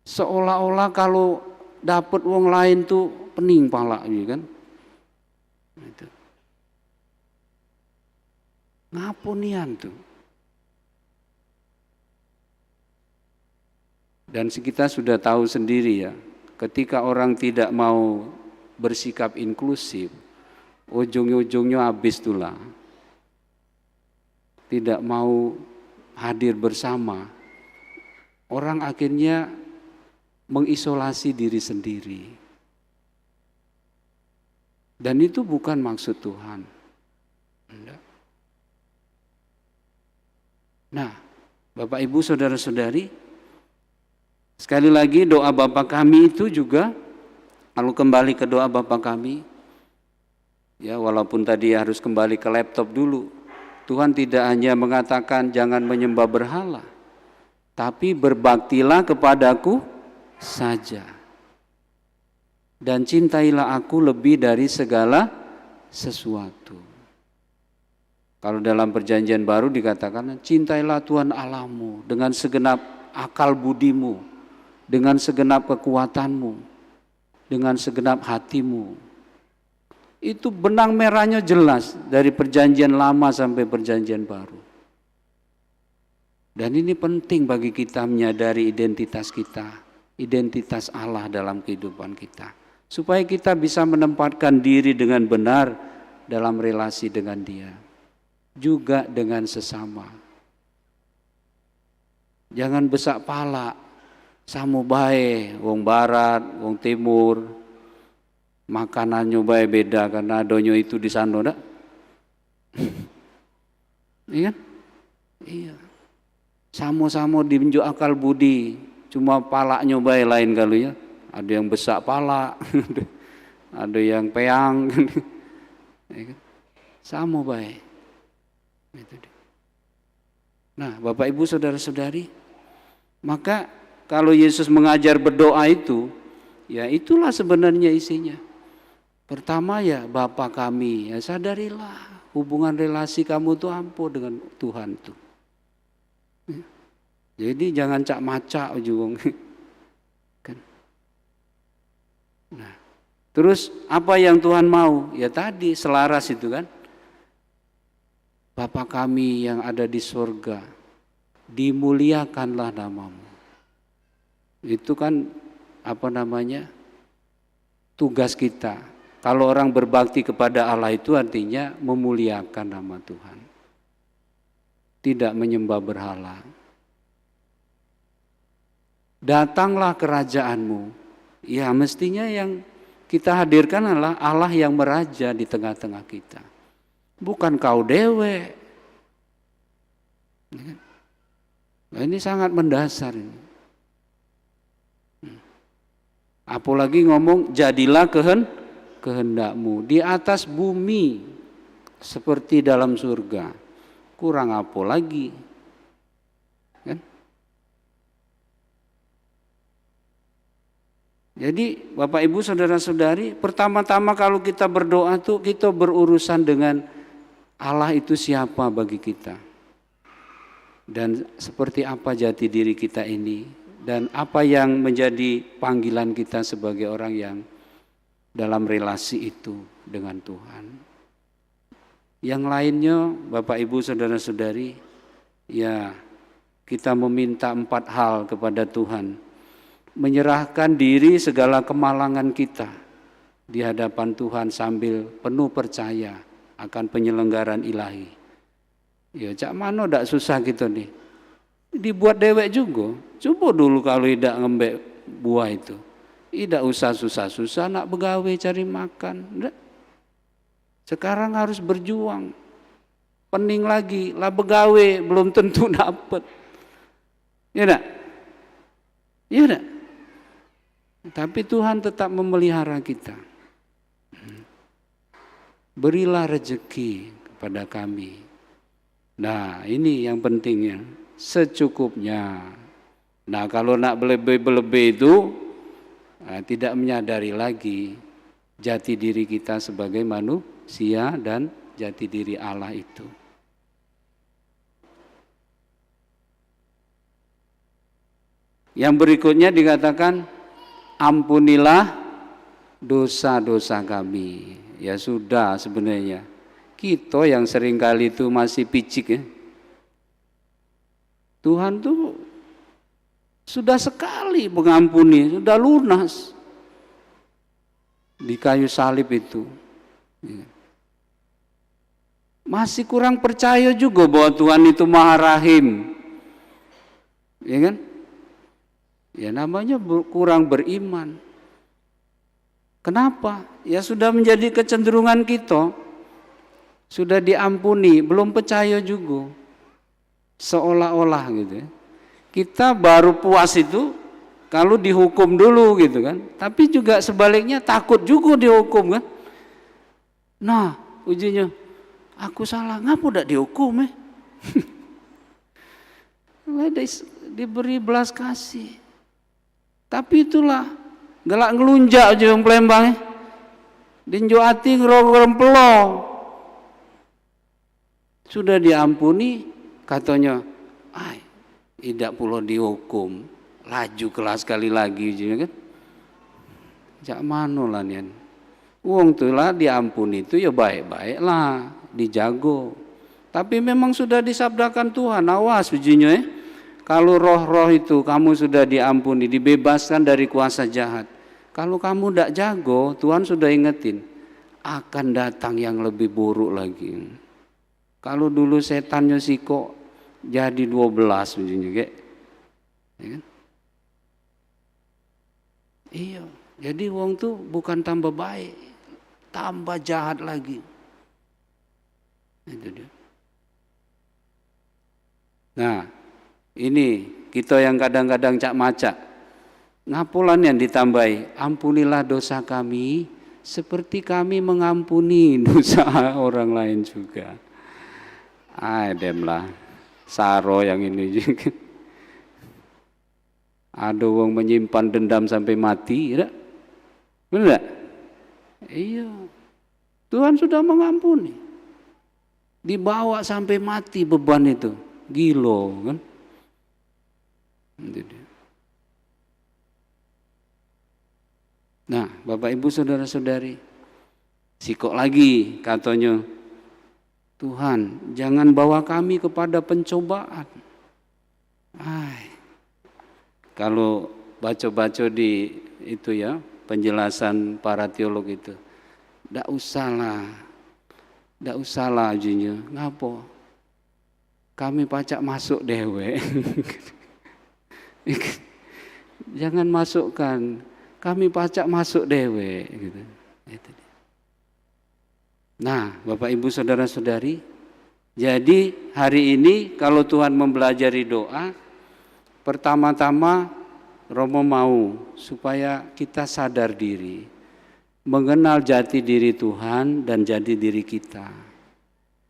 Seolah-olah kalau dapat wong lain tuh pening pala gitu kan. Gitu. Ngapunian tuh. Dan kita sudah tahu sendiri ya, ketika orang tidak mau bersikap inklusif, ujung-ujungnya habis tulah. Tidak mau hadir bersama, orang akhirnya mengisolasi diri sendiri. Dan itu bukan maksud Tuhan. Nah, Bapak Ibu Saudara-saudari, sekali lagi doa Bapa kami itu juga, kalau kembali ke doa Bapa kami, ya walaupun tadi harus kembali ke laptop dulu, Tuhan tidak hanya mengatakan jangan menyembah berhala, tapi berbaktilah kepadaku saja. Dan cintailah aku lebih dari segala sesuatu. Kalau dalam perjanjian baru dikatakan cintailah Tuhan Allahmu dengan segenap akal budimu, dengan segenap kekuatanmu, dengan segenap hatimu. Itu benang merahnya jelas dari perjanjian lama sampai perjanjian baru. Dan ini penting bagi kita menyadari identitas kita, identitas Allah dalam kehidupan kita. Supaya kita bisa menempatkan diri dengan benar dalam relasi dengan Dia. Juga dengan sesama. Jangan besak pala, samu bae, wong barat, wong timur, makanannya bae beda karena adonyo itu di sana dak. Iya kan? Iya. Samo-samo diunjuk akal budi, cuma palaknya bae lain kali ya. Ada yang besak pala, ada yang peang, iya kan? Samo bae. Nah, Bapak Ibu Saudara-saudari, maka kalau Yesus mengajar berdoa itu, ya itulah sebenarnya isinya. Pertama ya Bapa kami, ya sadarilah hubungan relasi kamu tuh ampuh dengan Tuhan tuh. Jadi jangan cak macak juga. Kan. Nah, terus apa yang Tuhan mau? Ya tadi selaras itu kan. Bapa kami yang ada di surga, dimuliakanlah namamu. Itu kan tugas kita. Kalau orang berbakti kepada Allah itu artinya memuliakan nama Tuhan. Tidak menyembah berhala. Datanglah kerajaanmu. Ya mestinya yang kita hadirkan adalah Allah yang meraja di tengah-tengah kita. Bukan kau dewe. Nah, ini sangat mendasar ini. Apalagi ngomong jadilah kehendakmu di atas bumi seperti dalam surga. Kurang apa lagi? Kan? Jadi Bapak Ibu Saudara-saudari, pertama-tama kalau kita berdoa tuh kita berurusan dengan Allah itu siapa bagi kita. Dan seperti apa jati diri kita ini. Dan apa yang menjadi panggilan kita sebagai orang yang dalam relasi itu dengan Tuhan. Yang lainnya Bapak Ibu Saudara-saudari, ya kita meminta 4 hal kepada Tuhan. Menyerahkan diri segala kemalangan kita di hadapan Tuhan sambil penuh percaya akan penyelenggaraan ilahi. Ya cak mano dak susah gitu nih. Dibuat dewek juga. Coba dulu kalau tidak ngembek buah itu. Tidak usah susah-susah nak begawe cari makan. Nggak. Sekarang harus berjuang. Pening lagi, lah begawe belum tentu dapat. Ya enggak? Ya enggak? Tapi Tuhan tetap memelihara kita. Berilah rezeki kepada kami. Nah ini yang pentingnya, secukupnya. Nah kalau nak berlebih-lebih itu tidak menyadari lagi jati diri kita sebagai manusia dan jati diri Allah itu. Yang berikutnya dikatakan, ampunilah dosa-dosa kami. Ya sudah, sebenarnya kita yang seringkali itu masih picik ya. Tuhan tuh sudah sekali mengampuni, sudah lunas di kayu salib itu. Masih kurang percaya juga bahwa Tuhan itu Maha Rahim, ya kan? Ya namanya kurang beriman. Kenapa? Ya sudah menjadi kecenderungan kita, sudah diampuni, belum percaya juga, seolah-olah gitu ya. Kita baru puas itu kalau dihukum dulu gitu kan. Tapi juga sebaliknya takut juga dihukum kan. Nah ujinya, aku salah, ngapa udah dihukum ya? Diberi belas kasih. Tapi itulah gelak ngelunjak aja yang Palembang ya. Dinjo ati ngerempelo. Sudah diampuni katanya, tidak perlu dihukum, laju kelas sekali lagi kan. Jak mano lah nian. Uang tuh lah diampuni itu ya baik-baik lah, dijago. Tapi memang sudah disabdakan Tuhan, awas ujinya ya. Kalau roh-roh itu kamu sudah diampuni, dibebaskan dari kuasa jahat. Kalau kamu tidak jago, Tuhan sudah ingetin, akan datang yang lebih buruk lagi. Kalau dulu setannya siko jadi 12 ujinya kayak. Ya kan? Iya, jadi wong tuh bukan tambah baik, tambah jahat lagi. Itu dia. Nah, ini kita yang kadang-kadang cak macak, ngapulan yang ditambahi, ampunilah dosa kami seperti kami mengampuni dosa orang lain juga. Demlah, saro yang ini juga. Ada wong menyimpan dendam sampai mati, tidak? Benar tak? Iya, Tuhan sudah mengampuni. Dibawa sampai mati beban itu, gilo kan? Nah, Bapak Ibu saudara-saudari, sikok lagi katanya, Tuhan jangan bawa kami kepada pencobaan. Kalau baca-baca di itu ya, penjelasan para teolog itu, ndak usahlah ujinya, ngapo? Kami pacak masuk dewe. Jangan masukkan, kami pacak masuk dewe gitu. Nah, Bapak Ibu saudara-saudari, jadi hari ini kalau Tuhan mempelajari doa, pertama-tama Romo mau supaya kita sadar diri, mengenal jati diri Tuhan dan jati diri kita,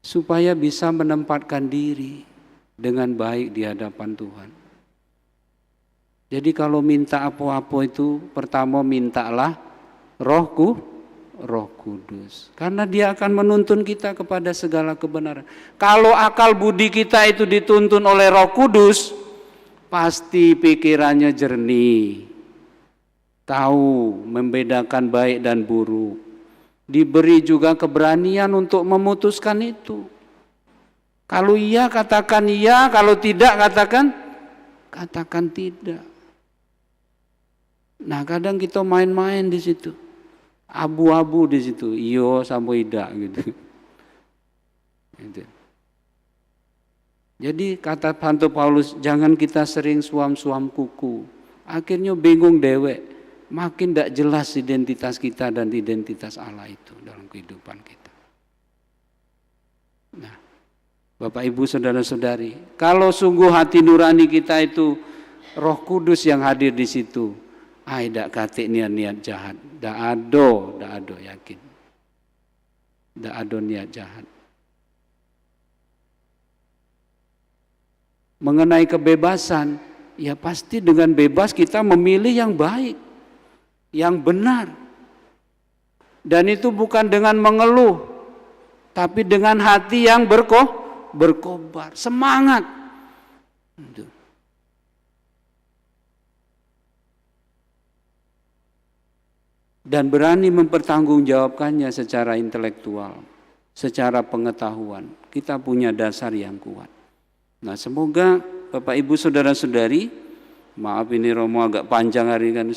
supaya bisa menempatkan diri dengan baik di hadapan Tuhan. Jadi kalau minta apa-apa itu, pertama mintalah Roh Kudus. Karena Dia akan menuntun kita kepada segala kebenaran. Kalau akal budi kita itu dituntun oleh Roh Kudus, pasti pikirannya jernih, tahu membedakan baik dan buruk. Diberi juga keberanian untuk memutuskan itu. Kalau iya katakan iya, kalau tidak katakan tidak. Nah, kadang kita main-main di situ, abu-abu di situ, iyo sampai tidak gitu. Jadi kata Santo Paulus, jangan kita sering suam-suam kuku. Akhirnya bingung dewek, makin tidak jelas identitas kita dan identitas Allah itu dalam kehidupan kita. Nah, Bapak Ibu saudara-saudari, kalau sungguh hati nurani kita itu Roh Kudus yang hadir di situ, tidak kate niat jahat, tidak ada yakin, tidak ada niat jahat. Mengenai kebebasan, ya pasti dengan bebas kita memilih yang baik, yang benar. Dan itu bukan dengan mengeluh, tapi dengan hati yang berkobar, semangat. dan berani mempertanggungjawabkannya secara intelektual, secara pengetahuan. Kita punya dasar yang kuat. Nah, semoga Bapak Ibu Saudara-saudari, maaf ini Romo agak panjang hari ini,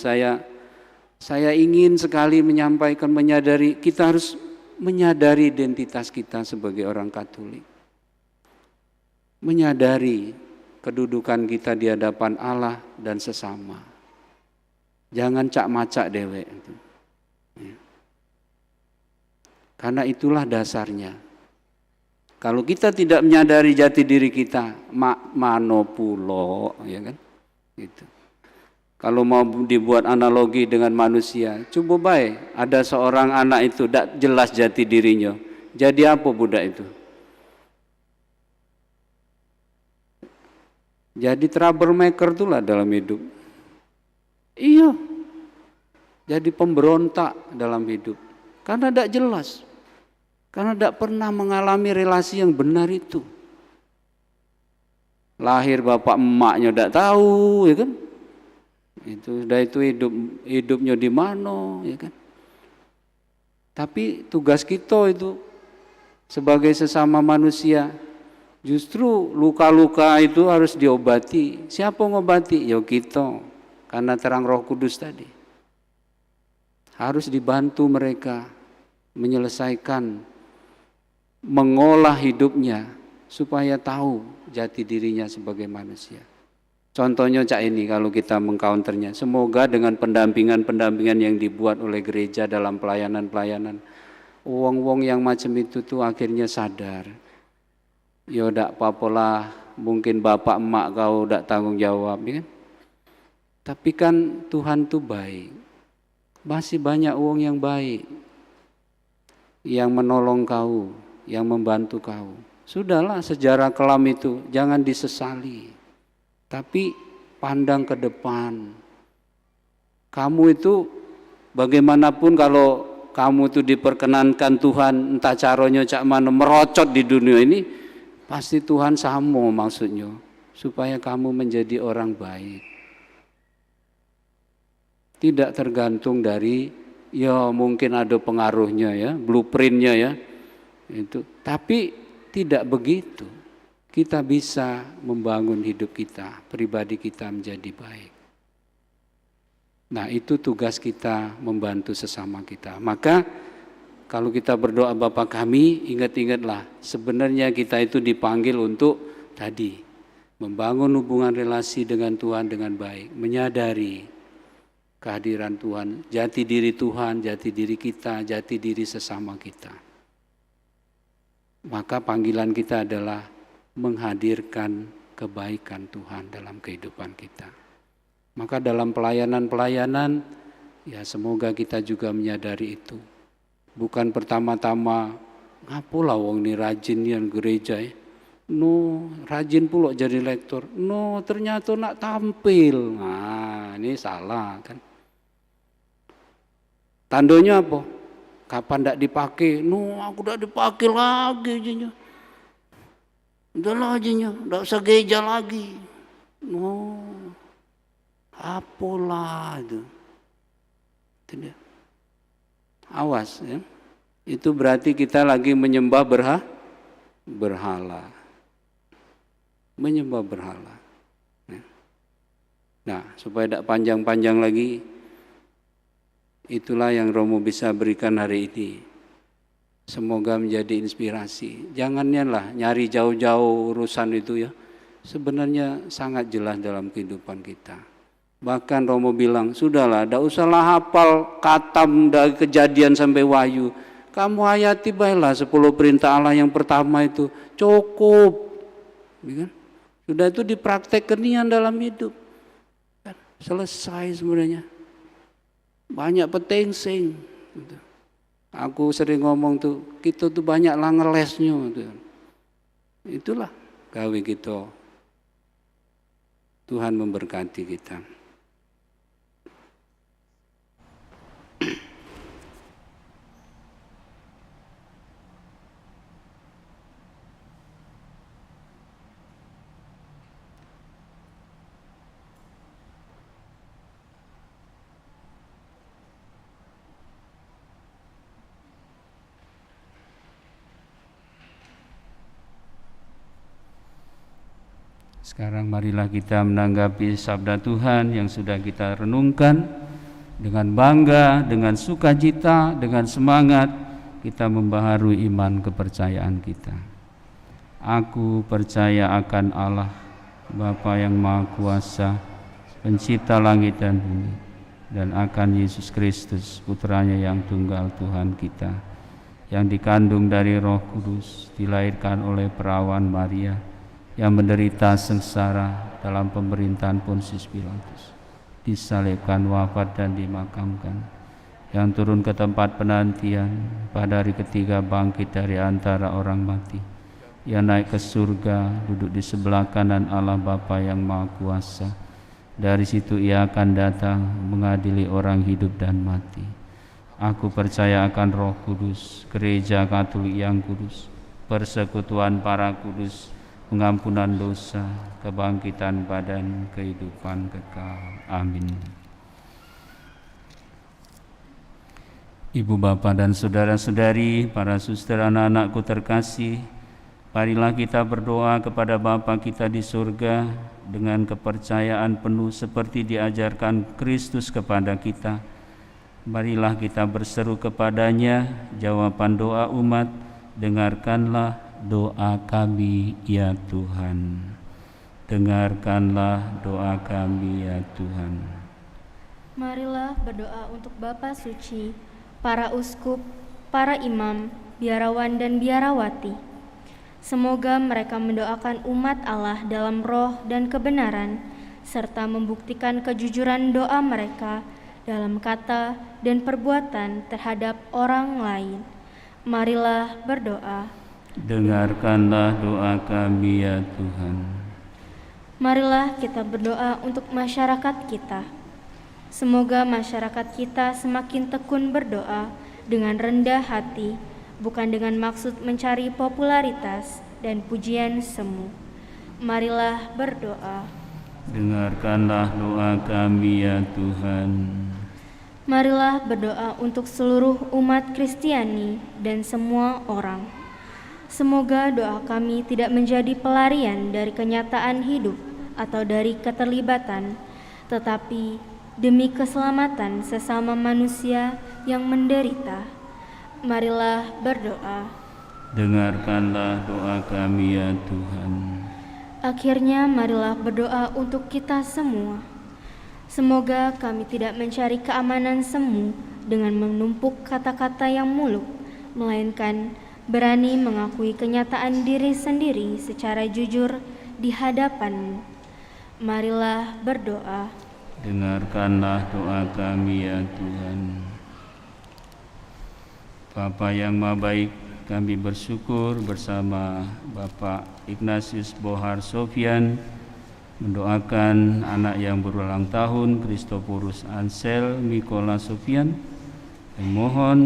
saya ingin sekali menyampaikan, menyadari, kita harus menyadari identitas kita sebagai orang Katolik. Menyadari kedudukan kita di hadapan Allah dan sesama. Jangan cak-macak dewek. Karena itulah dasarnya. Kalau kita tidak menyadari jati diri kita, mano pulo, ya kan? Gitu. Kalau mau dibuat analogi dengan manusia, coba baik, ada seorang anak itu tidak jelas jati dirinya. Jadi apa budak itu? Jadi troublemaker itulah dalam hidup. Iya. Jadi pemberontak dalam hidup. Karena tidak jelas. Karena tidak pernah mengalami relasi yang benar itu. Lahir bapak emaknya tidak tahu, ya kan? Itu hidupnya di mana, ya kan? Tapi tugas kita itu sebagai sesama manusia, justru luka-luka itu harus diobati. Siapa ngobati? Ya kita, karena terang Roh Kudus tadi. Harus dibantu mereka menyelesaikan, mengolah hidupnya supaya tahu jati dirinya sebagai manusia. Contohnya cak ini kalau kita mengcounternya, semoga dengan pendampingan yang dibuat oleh gereja dalam pelayanan-pelayanan, wong-wong yang macam itu tuh akhirnya sadar. Ya ndak apa-apa lah, mungkin bapak emak kau ndak tanggung jawab, ya kan? Tapi kan Tuhan tuh baik. Masih banyak wong yang baik, yang menolong kau, yang membantu kau. Sudahlah, sejarah kelam itu jangan disesali, tapi pandang ke depan. Kamu itu bagaimanapun kalau kamu itu diperkenankan Tuhan, entah caranya cak mana merocot di dunia ini, pasti Tuhan sama maksudnya, supaya kamu menjadi orang baik. Tidak tergantung dari, ya mungkin ada pengaruhnya ya, blueprintnya ya, itu. Tapi tidak begitu. Kita bisa membangun hidup kita, pribadi kita menjadi baik. Nah, itu tugas kita membantu sesama kita. Maka kalau kita berdoa Bapa kami, ingat-ingatlah sebenarnya kita itu dipanggil untuk tadi membangun hubungan relasi dengan Tuhan dengan baik, menyadari kehadiran Tuhan, jati diri Tuhan, jati diri kita, jati diri sesama kita. Maka panggilan kita adalah menghadirkan kebaikan Tuhan dalam kehidupan kita. Maka dalam pelayanan-pelayanan, ya semoga kita juga menyadari itu. Bukan pertama-tama, ngapalah wong ini rajin yang gereja ya. No, rajin pula jadi lektor. No, ternyata nak tampil. Nah, ini salah kan. Tandanya apa? Kapan tidak dipakai? No, aku tidak dipakai lagi aja. Udahlah aja, tidak usah gereja lagi. No, apalah itu. Tidak. Awas ya. Itu berarti kita lagi menyembah berhala. Menyembah berhala. Nah, supaya tidak panjang-panjang lagi, itulah yang Romo bisa berikan hari ini. Semoga menjadi inspirasi. Jangannya lah nyari jauh-jauh urusan itu ya. Sebenarnya sangat jelas dalam kehidupan kita. Bahkan Romo bilang, sudahlah, tidak usahlah hafal katam dari Kejadian sampai Wahyu. Kamu hayati baiklah 10 perintah Allah yang pertama itu. Cukup. Ya kan? Sudah itu dipraktekkan dalam hidup. Selesai sebenarnya. Banyak petengsing. Gitu. Aku sering ngomong tuh, kita tuh banyak lah ngelesnya. Gitu. Itulah gawe kita. Tuhan memberkati kita. Sekarang marilah kita menanggapi sabda Tuhan yang sudah kita renungkan dengan bangga, dengan sukacita, dengan semangat kita membaharui iman kepercayaan kita. Aku percaya akan Allah, Bapa yang Maha Kuasa, Pencipta langit dan bumi, dan akan Yesus Kristus, Putranya yang tunggal Tuhan kita, yang dikandung dari Roh Kudus, dilahirkan oleh perawan Maria, yang menderita sengsara dalam pemerintahan Pontius Pilatus, disalibkan, wafat dan dimakamkan, yang turun ke tempat penantian, pada hari ketiga bangkit dari antara orang mati, yang naik ke surga, duduk di sebelah kanan Allah Bapa yang Maha Kuasa. Dari situ ia akan datang mengadili orang hidup dan mati. Aku percaya akan Roh Kudus, Gereja Katolik yang kudus, persekutuan para kudus, pengampunan dosa, kebangkitan badan, kehidupan kekal. Amin. Ibu bapa dan saudara-saudari, para suster anak-anakku terkasih, marilah kita berdoa kepada Bapa kita di surga dengan kepercayaan penuh seperti diajarkan Kristus kepada kita. Marilah kita berseru kepadanya jawaban doa umat, dengarkanlah doa kami ya Tuhan. Dengarkanlah doa kami ya Tuhan. Marilah berdoa untuk Bapa Suci, para uskup, para imam, biarawan dan biarawati. Semoga mereka mendoakan umat Allah dalam roh dan kebenaran, serta membuktikan kejujuran doa mereka dalam kata dan perbuatan terhadap orang lain. Marilah berdoa. Dengarkanlah doa kami ya Tuhan. Marilah kita berdoa untuk masyarakat kita. Semoga masyarakat kita semakin tekun berdoa dengan rendah hati, bukan dengan maksud mencari popularitas dan pujian semu. Marilah berdoa. Dengarkanlah doa kami ya Tuhan. Marilah berdoa untuk seluruh umat Kristiani dan semua orang. Semoga doa kami tidak menjadi pelarian dari kenyataan hidup atau dari keterlibatan, tetapi demi keselamatan sesama manusia yang menderita. Marilah berdoa. Dengarkanlah doa kami ya Tuhan. Akhirnya marilah berdoa untuk kita semua. Semoga kami tidak mencari keamanan semu dengan menumpuk kata-kata yang muluk, melainkan berani mengakui kenyataan diri sendiri secara jujur di hadapan-Mu. Marilah berdoa. Dengarkanlah doa kami ya Tuhan. Bapa yang Maha Baik, kami bersyukur bersama Bapak Ignatius Bohar Sofian mendoakan anak yang berulang tahun, Christophorus Ansel Mikola Sofian. Mohon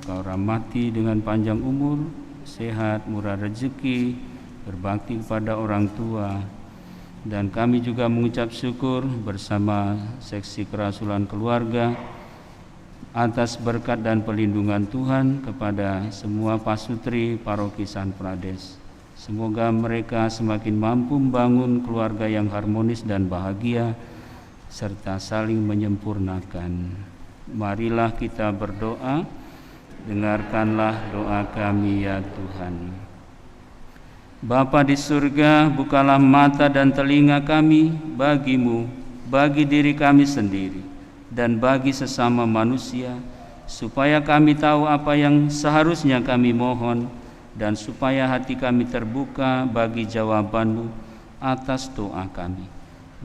Kau rahmati dengan panjang umur, sehat, murah rezeki, berbakti kepada orang tua. Dan kami juga mengucap syukur bersama seksi kerasulan keluarga atas berkat dan perlindungan Tuhan kepada semua pasutri paroki San Prades. Semoga mereka semakin mampu membangun keluarga yang harmonis dan bahagia serta saling menyempurnakan. Marilah kita berdoa. Dengarkanlah doa kami ya Tuhan. Bapa di surga, bukalah mata dan telinga kami bagi-Mu, bagi diri kami sendiri, dan bagi sesama manusia, supaya kami tahu apa yang seharusnya kami mohon, dan supaya hati kami terbuka bagi jawaban-Mu atas doa kami.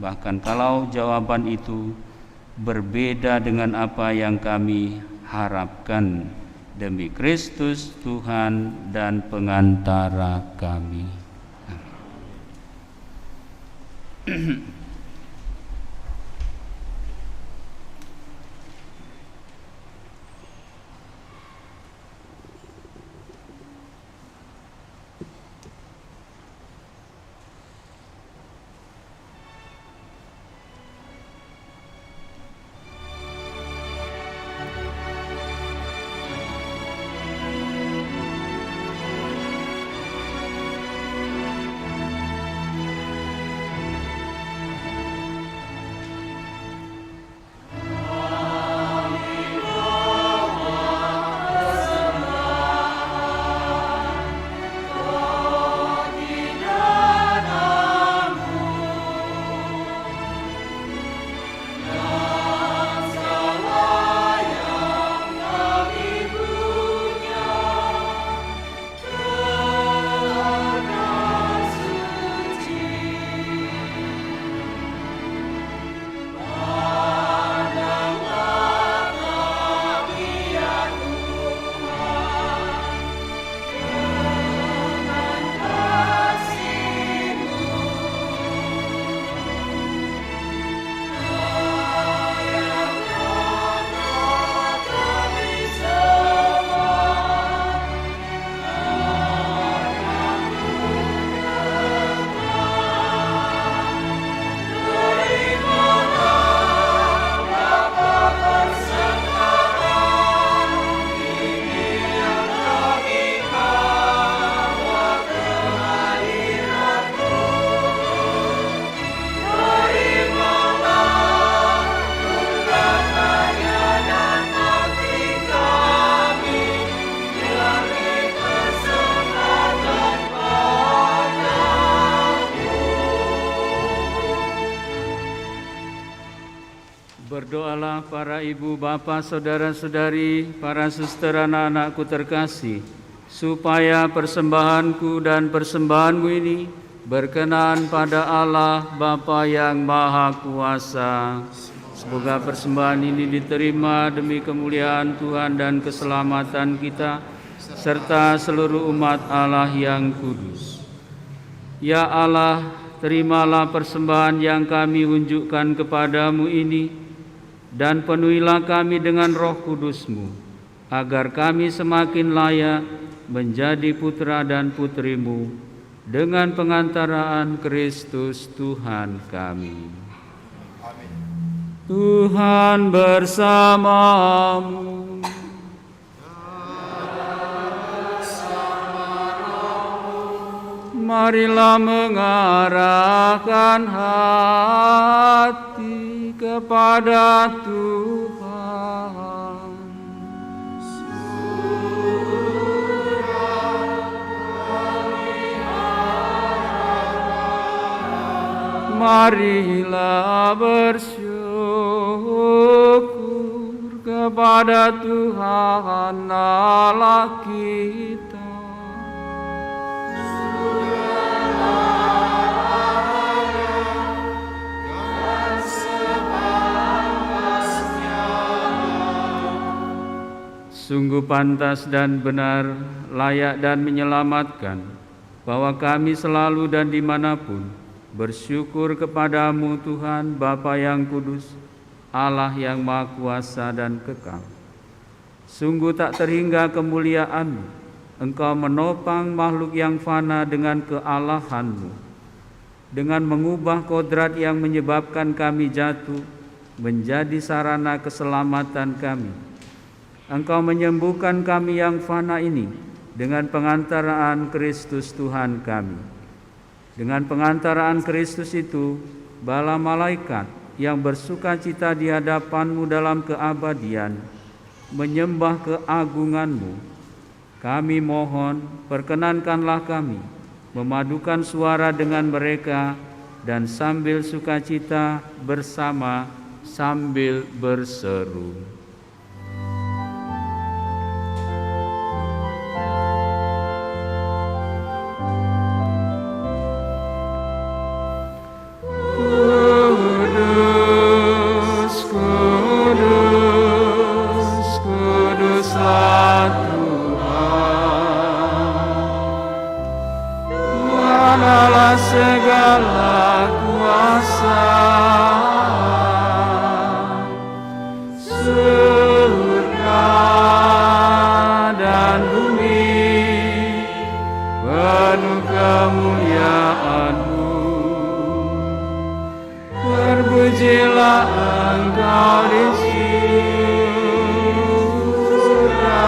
Bahkan kalau jawaban itu berbeda dengan apa yang kami harapkan, demi Kristus Tuhan dan pengantara kami. Amin. Berdoalah para ibu, bapa, saudara-saudari, para suster, anak-anakku terkasih, supaya persembahanku dan persembahanmu ini berkenan pada Allah Bapa yang Maha Kuasa. Semoga persembahan ini diterima demi kemuliaan Tuhan dan keselamatan kita, serta seluruh umat Allah yang kudus. Ya Allah, terimalah persembahan yang kami unjukkan kepadamu ini, dan penuhilah kami dengan Roh Kudus-Mu, agar kami semakin layak menjadi putra dan putri-Mu dengan pengantaraan Kristus Tuhan kami. Amin. Tuhan bersamamu. Marilah mengarahkan hati kepada Tuhan. Marilah bersyukur kepada Tuhan Allah kita. Sungguh pantas dan benar, layak dan menyelamatkan, bahwa kami selalu dan dimanapun bersyukur kepadamu Tuhan Bapa yang kudus, Allah yang Maha Kuasa dan kekal. Sungguh tak terhingga kemuliaan-Mu, Engkau menopang makhluk yang fana dengan kealahan-Mu, dengan mengubah kodrat yang menyebabkan kami jatuh menjadi sarana keselamatan kami. Engkau menyembuhkan kami yang fana ini dengan pengantaraan Kristus Tuhan kami. Dengan pengantaraan Kristus itu, bala malaikat yang bersukacita di hadapan-Mu dalam keabadian menyembah keagungan-Mu. Kami mohon, perkenankanlah kami memadukan suara dengan mereka dan sambil sukacita bersama sambil berseru. Segala kuasa, surga dan bumi penuh kemuliaan-Mu. Terpujilah Engkau di surga,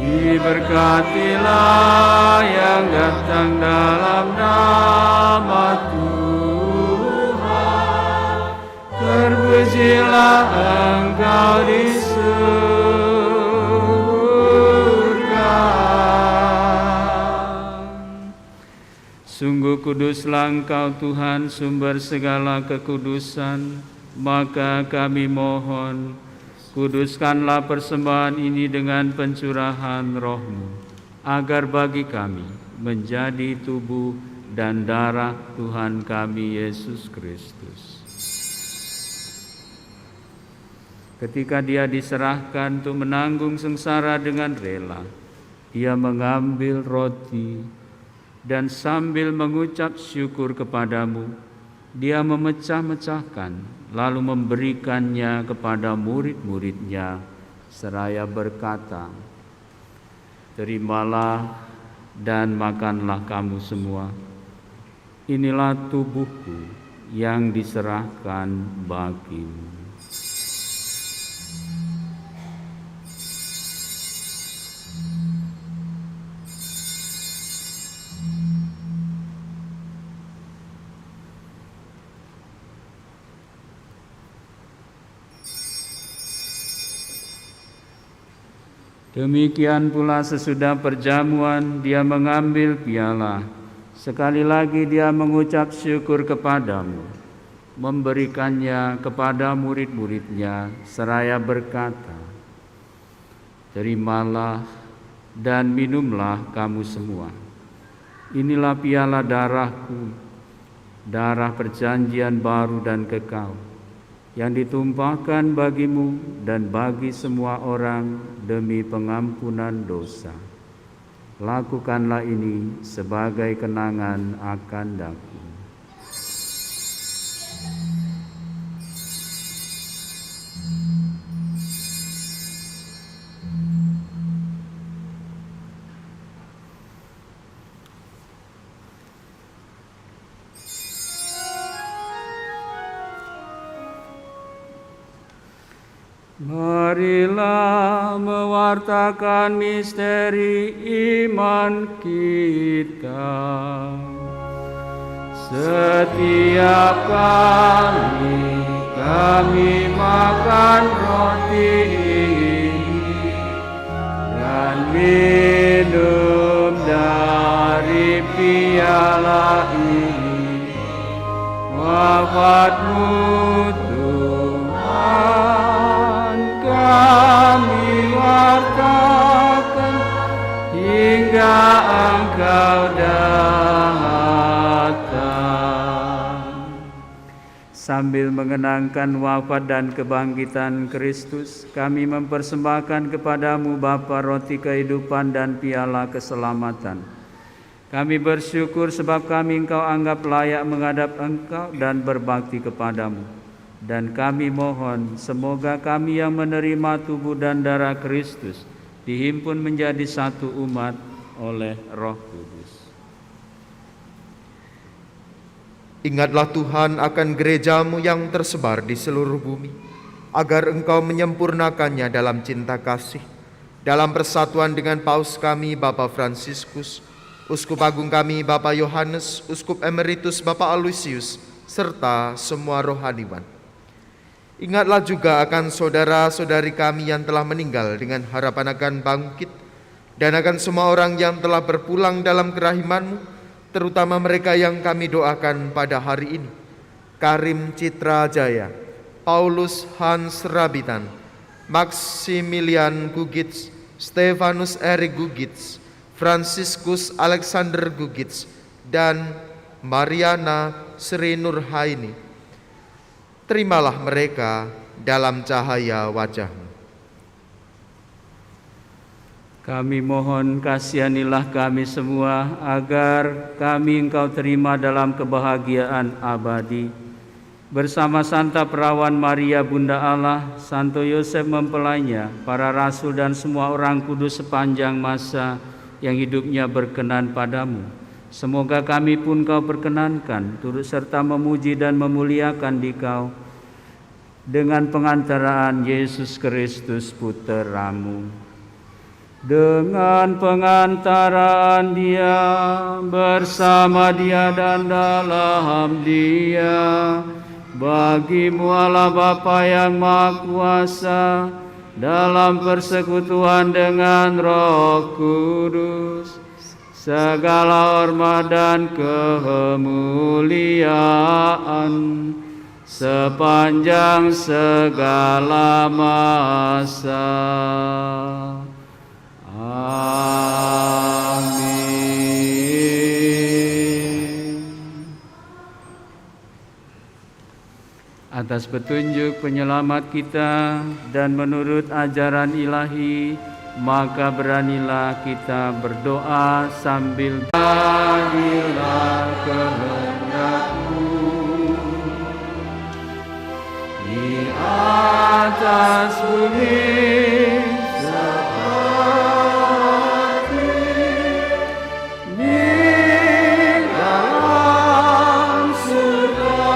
diberkatilah yang datang dalam nama Tuhan. Terpujilah Engkau di surga. Sungguh kuduslah Engkau Tuhan, sumber segala kekudusan, maka kami mohon, kuduskanlah persembahan ini dengan pencurahan Roh-Mu, agar bagi kami menjadi tubuh dan darah Tuhan kami Yesus Kristus. Ketika Dia diserahkan untuk menanggung sengsara dengan rela, Dia mengambil roti dan sambil mengucap syukur kepadamu, Dia memecah-mecahkan, lalu memberikannya kepada murid-murid-Nya, seraya berkata, "Terimalah dan makanlah kamu semua. Inilah tubuhku yang diserahkan bagimu." Demikian pula sesudah perjamuan Dia mengambil piala. Sekali lagi Dia mengucap syukur kepadamu. memberikannya kepada murid-muridnya seraya berkata, "Terimalah dan minumlah kamu semua. Inilah piala darahku, darah perjanjian baru dan kekal, yang ditumpahkan bagimu dan bagi semua orang demi pengampunan dosa. Lakukanlah ini sebagai kenangan akan daku." Marilah mewartakan misteri iman kita. Setiap kali kami makan roti ini dan minum dari piala ini, wafat-Mu Tuhan kami wartakan hingga Engkau datang. Sambil mengenangkan wafat dan kebangkitan Kristus, kami mempersembahkan kepadamu Bapa roti kehidupan dan piala keselamatan. Kami bersyukur sebab kami Engkau anggap layak menghadap Engkau dan berbakti kepadamu. Dan kami mohon semoga kami yang menerima tubuh dan darah Kristus dihimpun menjadi satu umat oleh Roh Kudus. Ingatlah Tuhan akan gereja-Mu yang tersebar di seluruh bumi, agar Engkau menyempurnakannya dalam cinta kasih, dalam persatuan dengan Paus kami Bapak Fransiskus, Uskup Agung kami Bapak Yohanes, Uskup Emeritus Bapak Aloysius, serta semua rohaniwan. Ingatlah juga akan saudara-saudari kami yang telah meninggal dengan harapan akan bangkit, dan akan semua orang yang telah berpulang dalam kerahiman-Mu, terutama mereka yang kami doakan pada hari ini: Karim Citra Jaya, Paulus Hans Rabitan, Maximilian Gugits, Stefanus Erik Gugits, Franciscus Alexander Gugits, dan Mariana Sri Nurhaini. Terimalah mereka dalam cahaya wajah-Mu. Kami mohon kasihanilah kami semua agar kami Engkau terima dalam kebahagiaan abadi. Bersama Santa Perawan Maria Bunda Allah, Santo Yosef mempelainya, para rasul dan semua orang kudus sepanjang masa yang hidupnya berkenan padamu. Semoga kami pun Kau perkenankan turut serta memuji dan memuliakan Dikau dengan pengantaraan Yesus Kristus Putra-Mu. Dengan pengantaraan Dia, bersama Dia dan dalam Dia, bagi-Mu Allah Bapa yang Maha Kuasa, dalam persekutuan dengan Roh Kudus, segala hormat dan kemuliaan sepanjang segala masa. Amin. Atas petunjuk penyelamat kita dan menurut ajaran ilahi, maka beranilah kita berdoa sambil jadilah kehendak-Mu di atas bumi seperti di dalam surga.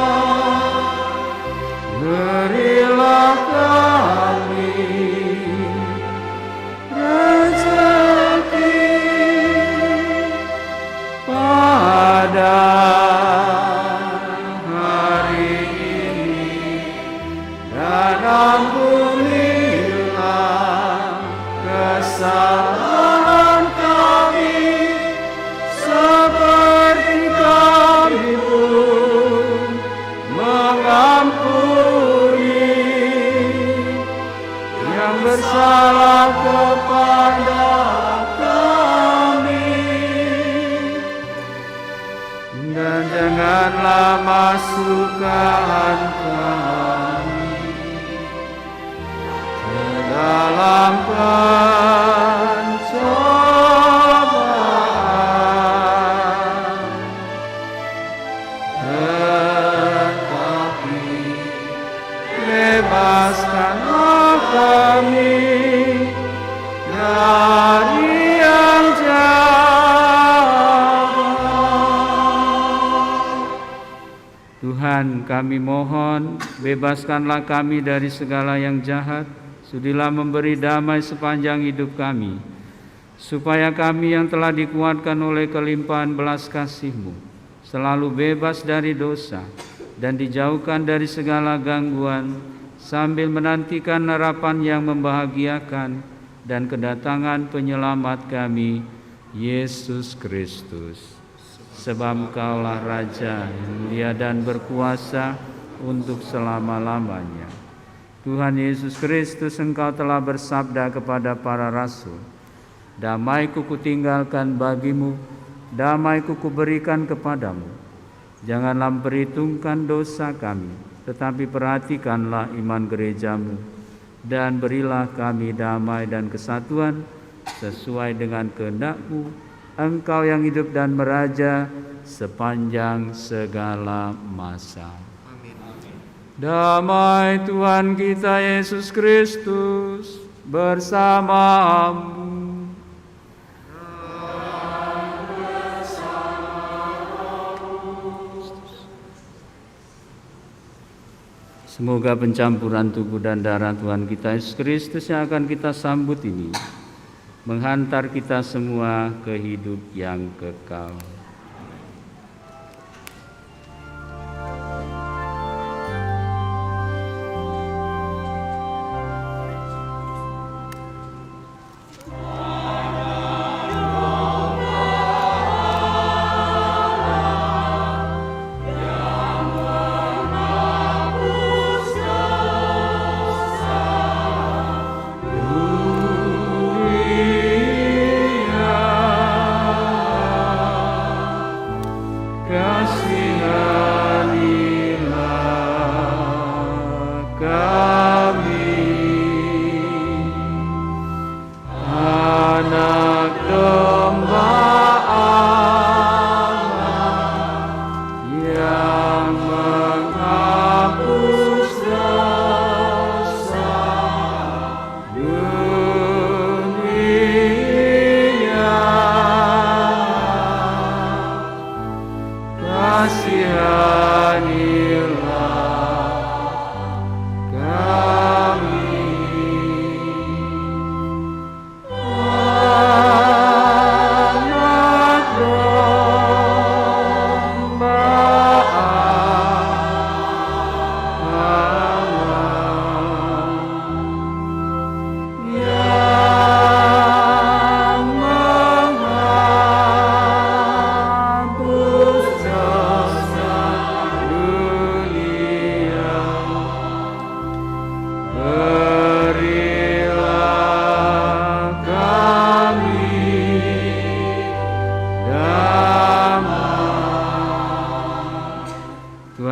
Berilah kami rezeki pada mengampuni yang bersalah kepada kami, dan janganlah masukkan kami ke dalam pencobaan, tetapi bebaskanlah kami dari yang jahat. Tuhan, kami mohon, bebaskanlah kami dari segala yang jahat. Sudilah memberi damai sepanjang hidup kami, supaya kami yang telah dikuatkan oleh kelimpahan belas kasih-Mu selalu bebas dari dosa dan dijauhkan dari segala gangguan, sambil menantikan harapan yang membahagiakan dan kedatangan penyelamat kami, Yesus Kristus. Sebab Engkaulah Raja yang mulia dan berkuasa untuk selama-lamanya. Tuhan Yesus Kristus, Engkau telah bersabda kepada para rasul, "Damai-Ku kutinggalkan bagimu, damai-Ku kuberikan kepadamu. Janganlah memperhitungkan dosa kami, tetapi perhatikanlah iman gereja-Mu, dan berilah kami damai dan kesatuan sesuai dengan kehendak-Mu, Engkau yang hidup dan meraja sepanjang segala masa." Damai Tuhan kita Yesus Kristus bersamamu. Semoga pencampuran tubuh dan darah Tuhan kita Yesus Kristus yang akan kita sambut ini menghantar kita semua ke hidup yang kekal.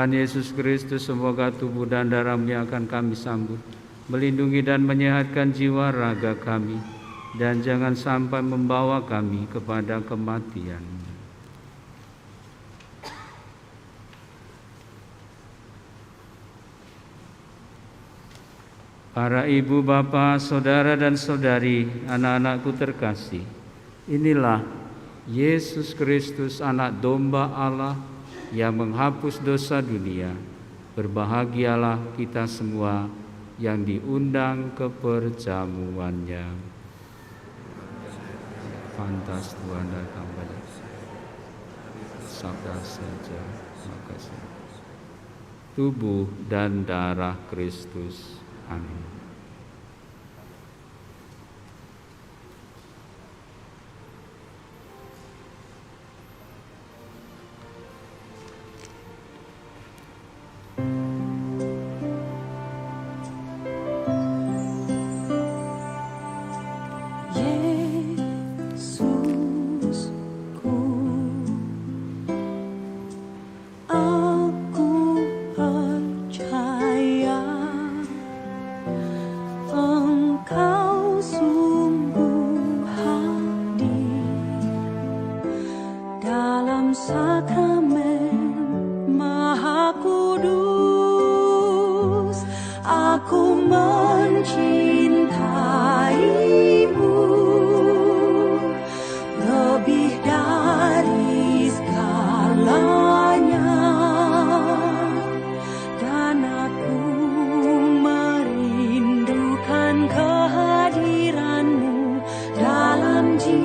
Tuhan Yesus Kristus, semoga tubuh dan darah-Mu yang akan kami sambut melindungi dan menyehatkan jiwa raga kami, dan jangan sampai membawa kami kepada kematian. Para ibu, bapa, saudara dan saudari, anak-anakku terkasih, inilah Yesus Kristus, anak domba Allah yang menghapus dosa dunia. Berbahagialah kita semua yang diundang ke perjamuannya. Pantas Tuhan datang pada sabda saja, maka tubuh dan darah Kristus. Amin. aku mencintaimu lebih dari segalanya, dan aku merindukan kehadiranmu dalam jiwaku.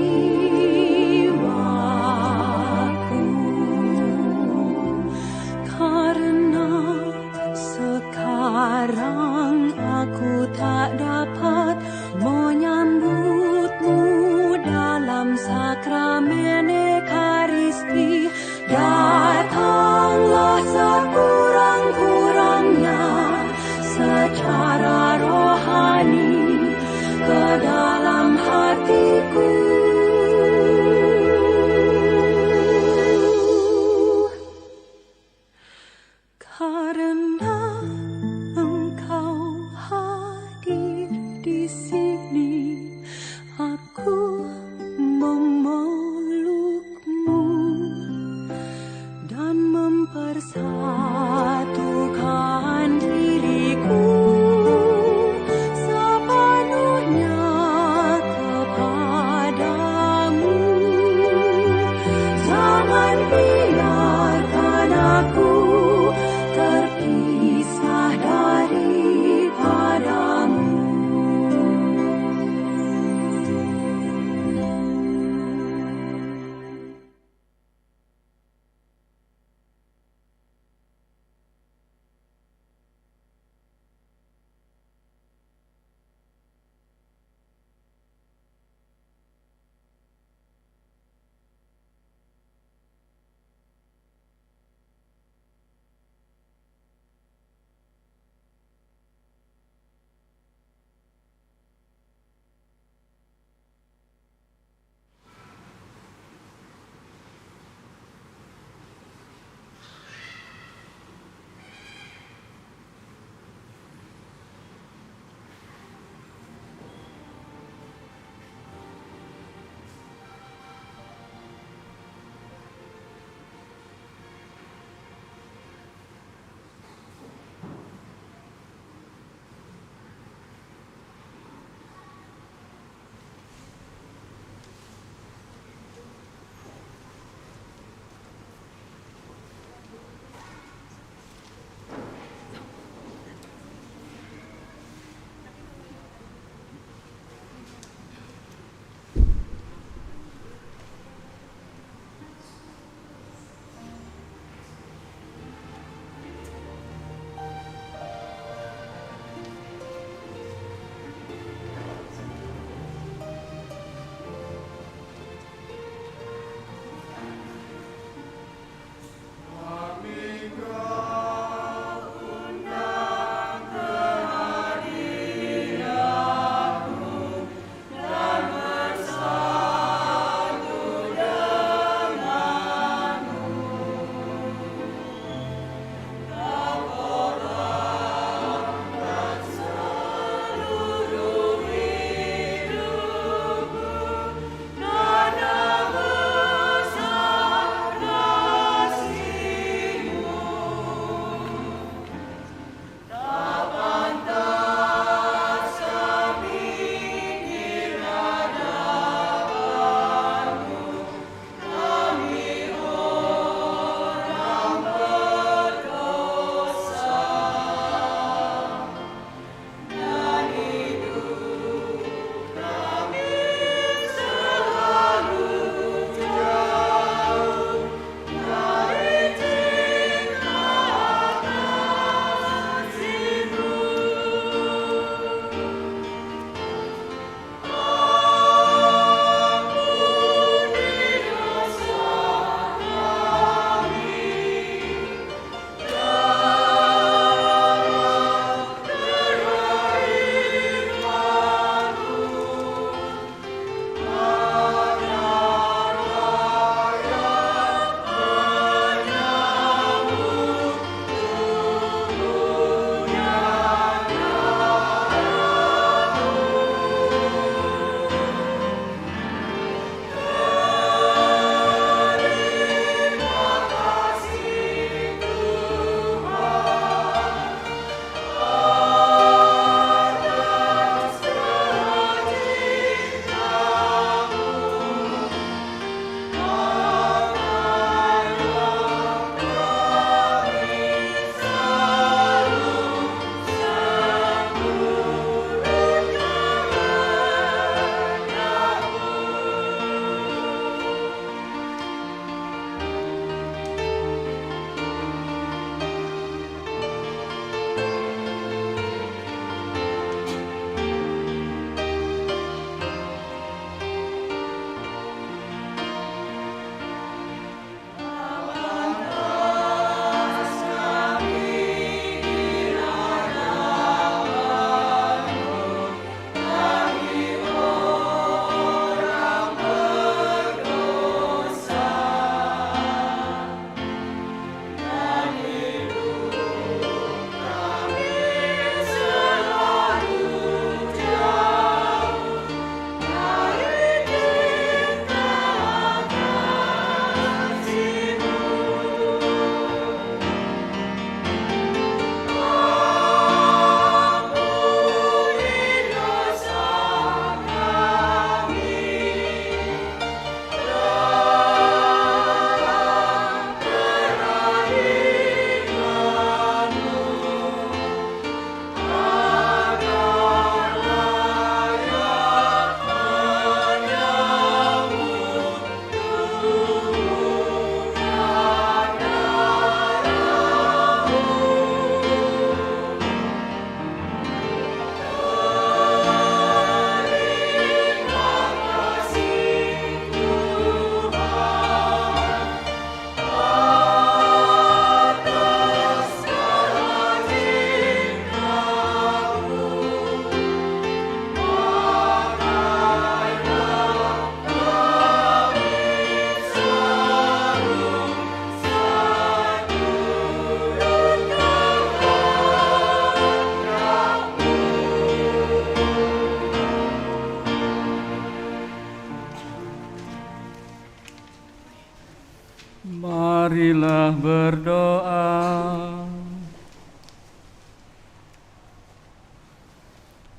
Karena sekarang aku tak dapat menyambutmu dalam sakramen Ekaristi, datanglah sekurang-kurangnya secara rohani ke dalam hatiku. Karena Engkau hadir di sini, aku memelukmu dan mempersatukan diriku sepenuhnya kepadamu. Jangan biarkan aku terpisah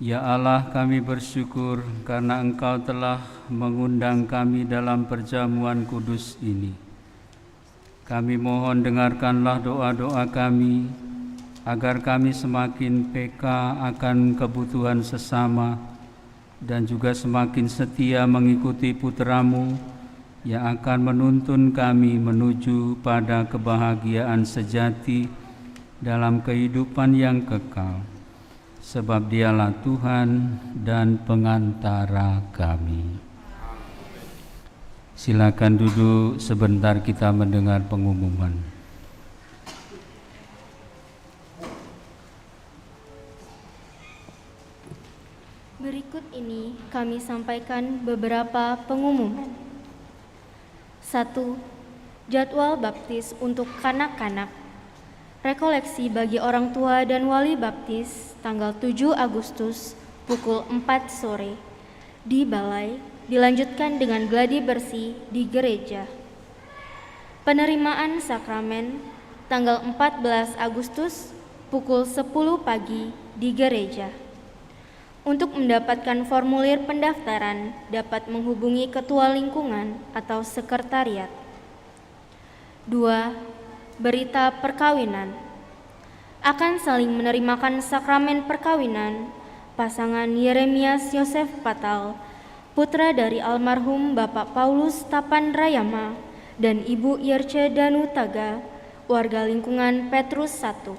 Ya Allah, kami bersyukur karena Engkau telah mengundang kami dalam perjamuan kudus ini. Kami mohon dengarkanlah doa-doa kami, agar kami semakin peka akan kebutuhan sesama dan juga semakin setia mengikuti putra-Mu yang akan menuntun kami menuju pada kebahagiaan sejati dalam kehidupan yang kekal. Sebab Dialah Tuhan dan pengantara kami. Silakan duduk sebentar, kita mendengar pengumuman. Berikut ini kami sampaikan beberapa pengumuman. 1. Jadwal baptis untuk kanak-kanak. Rekoleksi bagi orang tua dan wali baptis tanggal 7 Agustus pukul 4 sore di balai, dilanjutkan dengan gladi bersih di gereja. Penerimaan sakramen tanggal 14 Agustus pukul 10 pagi di gereja. Untuk mendapatkan formulir pendaftaran dapat menghubungi ketua lingkungan atau sekretariat. 2. Berita perkawinan. Akan saling menerimakan sakramen perkawinan pasangan Yeremias Yosef Patal, putra dari almarhum Bapak Paulus Tapan Rayama dan Ibu Yerce Danu Taga, warga lingkungan Petrus 1.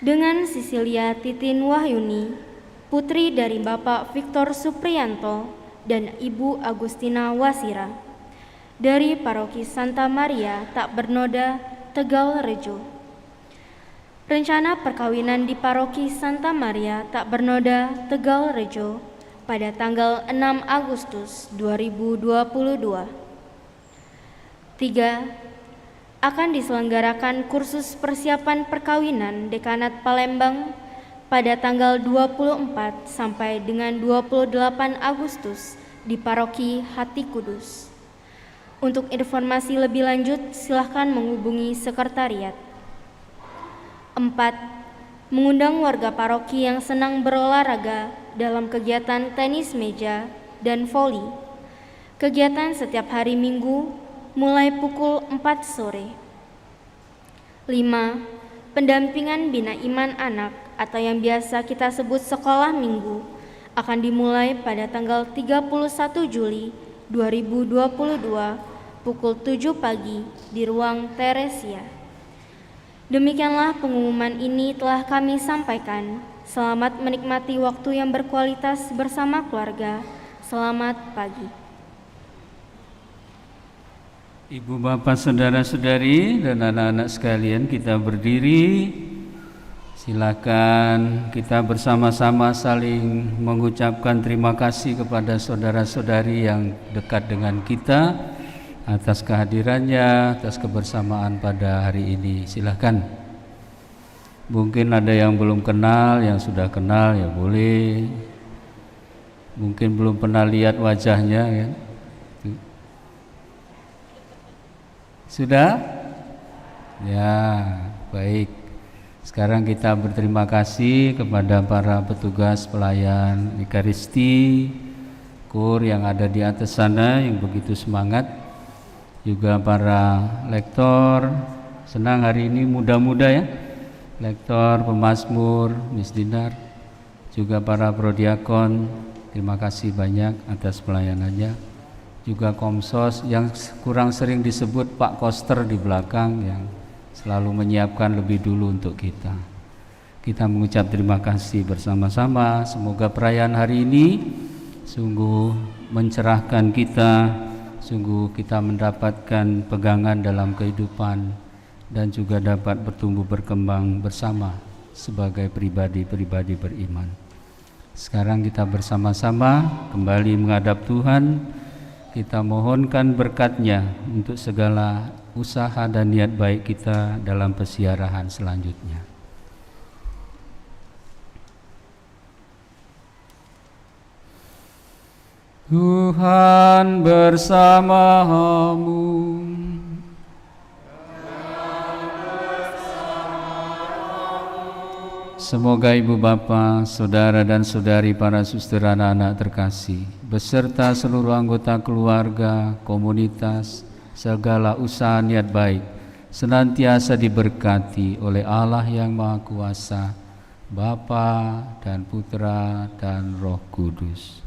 Dengan Sisilia Titin Wahyuni, putri dari Bapak Victor Supriyanto dan Ibu Agustina Wasira, dari Paroki Santa Maria Tak Bernoda, Tegal Rejo. Rencana perkawinan di Paroki Santa Maria Tak Bernoda, Tegal Rejo pada tanggal 6 Agustus 2022. 3. Akan diselenggarakan kursus persiapan perkawinan Dekanat Palembang pada tanggal 24 sampai dengan 28 Agustus di Paroki Hati Kudus. Untuk informasi lebih lanjut, silakan menghubungi sekretariat. 4. Mengundang warga paroki yang senang berolahraga dalam kegiatan tenis meja dan voli. Kegiatan setiap hari Minggu mulai pukul 4 sore. 5. Pendampingan Bina Iman Anak atau yang biasa kita sebut sekolah minggu akan dimulai pada tanggal 31 Juli 2022 pukul 7 pagi di ruang Teresia. Demikianlah pengumuman ini telah kami sampaikan. Selamat menikmati waktu yang berkualitas bersama keluarga. Selamat pagi. Ibu, bapak, saudara-saudari, dan anak-anak sekalian, kita berdiri. Silakan kita bersama-sama saling mengucapkan terima kasih kepada saudara-saudari yang dekat dengan kita atas kehadirannya, atas kebersamaan pada hari ini. Silakan. Mungkin ada yang belum kenal, yang sudah kenal ya boleh. Mungkin belum pernah lihat wajahnya ya. Sudah? Ya, baik. Sekarang kita berterima kasih kepada para petugas pelayan Ekaristi, kur yang ada di atas sana yang begitu semangat, juga para lektor. Senang hari ini muda-muda ya, lektor, pemazmur, Miss Dinar, juga para prodiakon. Terima kasih banyak atas pelayanannya. Juga Komsos yang kurang sering disebut Pak Koster di belakang yang selalu menyiapkan lebih dulu untuk kita. Kita mengucap terima kasih bersama-sama. Semoga perayaan hari ini sungguh mencerahkan kita, sungguh kita mendapatkan pegangan dalam kehidupan dan juga dapat bertumbuh berkembang bersama sebagai pribadi-pribadi beriman. Sekarang kita bersama-sama kembali menghadap Tuhan. Kita mohonkan berkat-Nya untuk segala usaha dan niat baik kita dalam pesiarahan selanjutnya. Tuhan bersamamu. Semoga ibu bapa, saudara dan saudari para suster anak-anak terkasih, beserta seluruh anggota keluarga, komunitas, segala usaha niat baik, senantiasa diberkati oleh Allah yang Maha Kuasa, Bapa dan Putra dan Roh Kudus.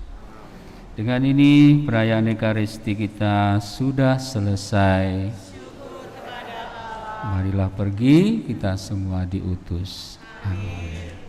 Dengan ini perayaan Ekaristi kita sudah selesai. Marilah pergi, kita semua diutus. Amin.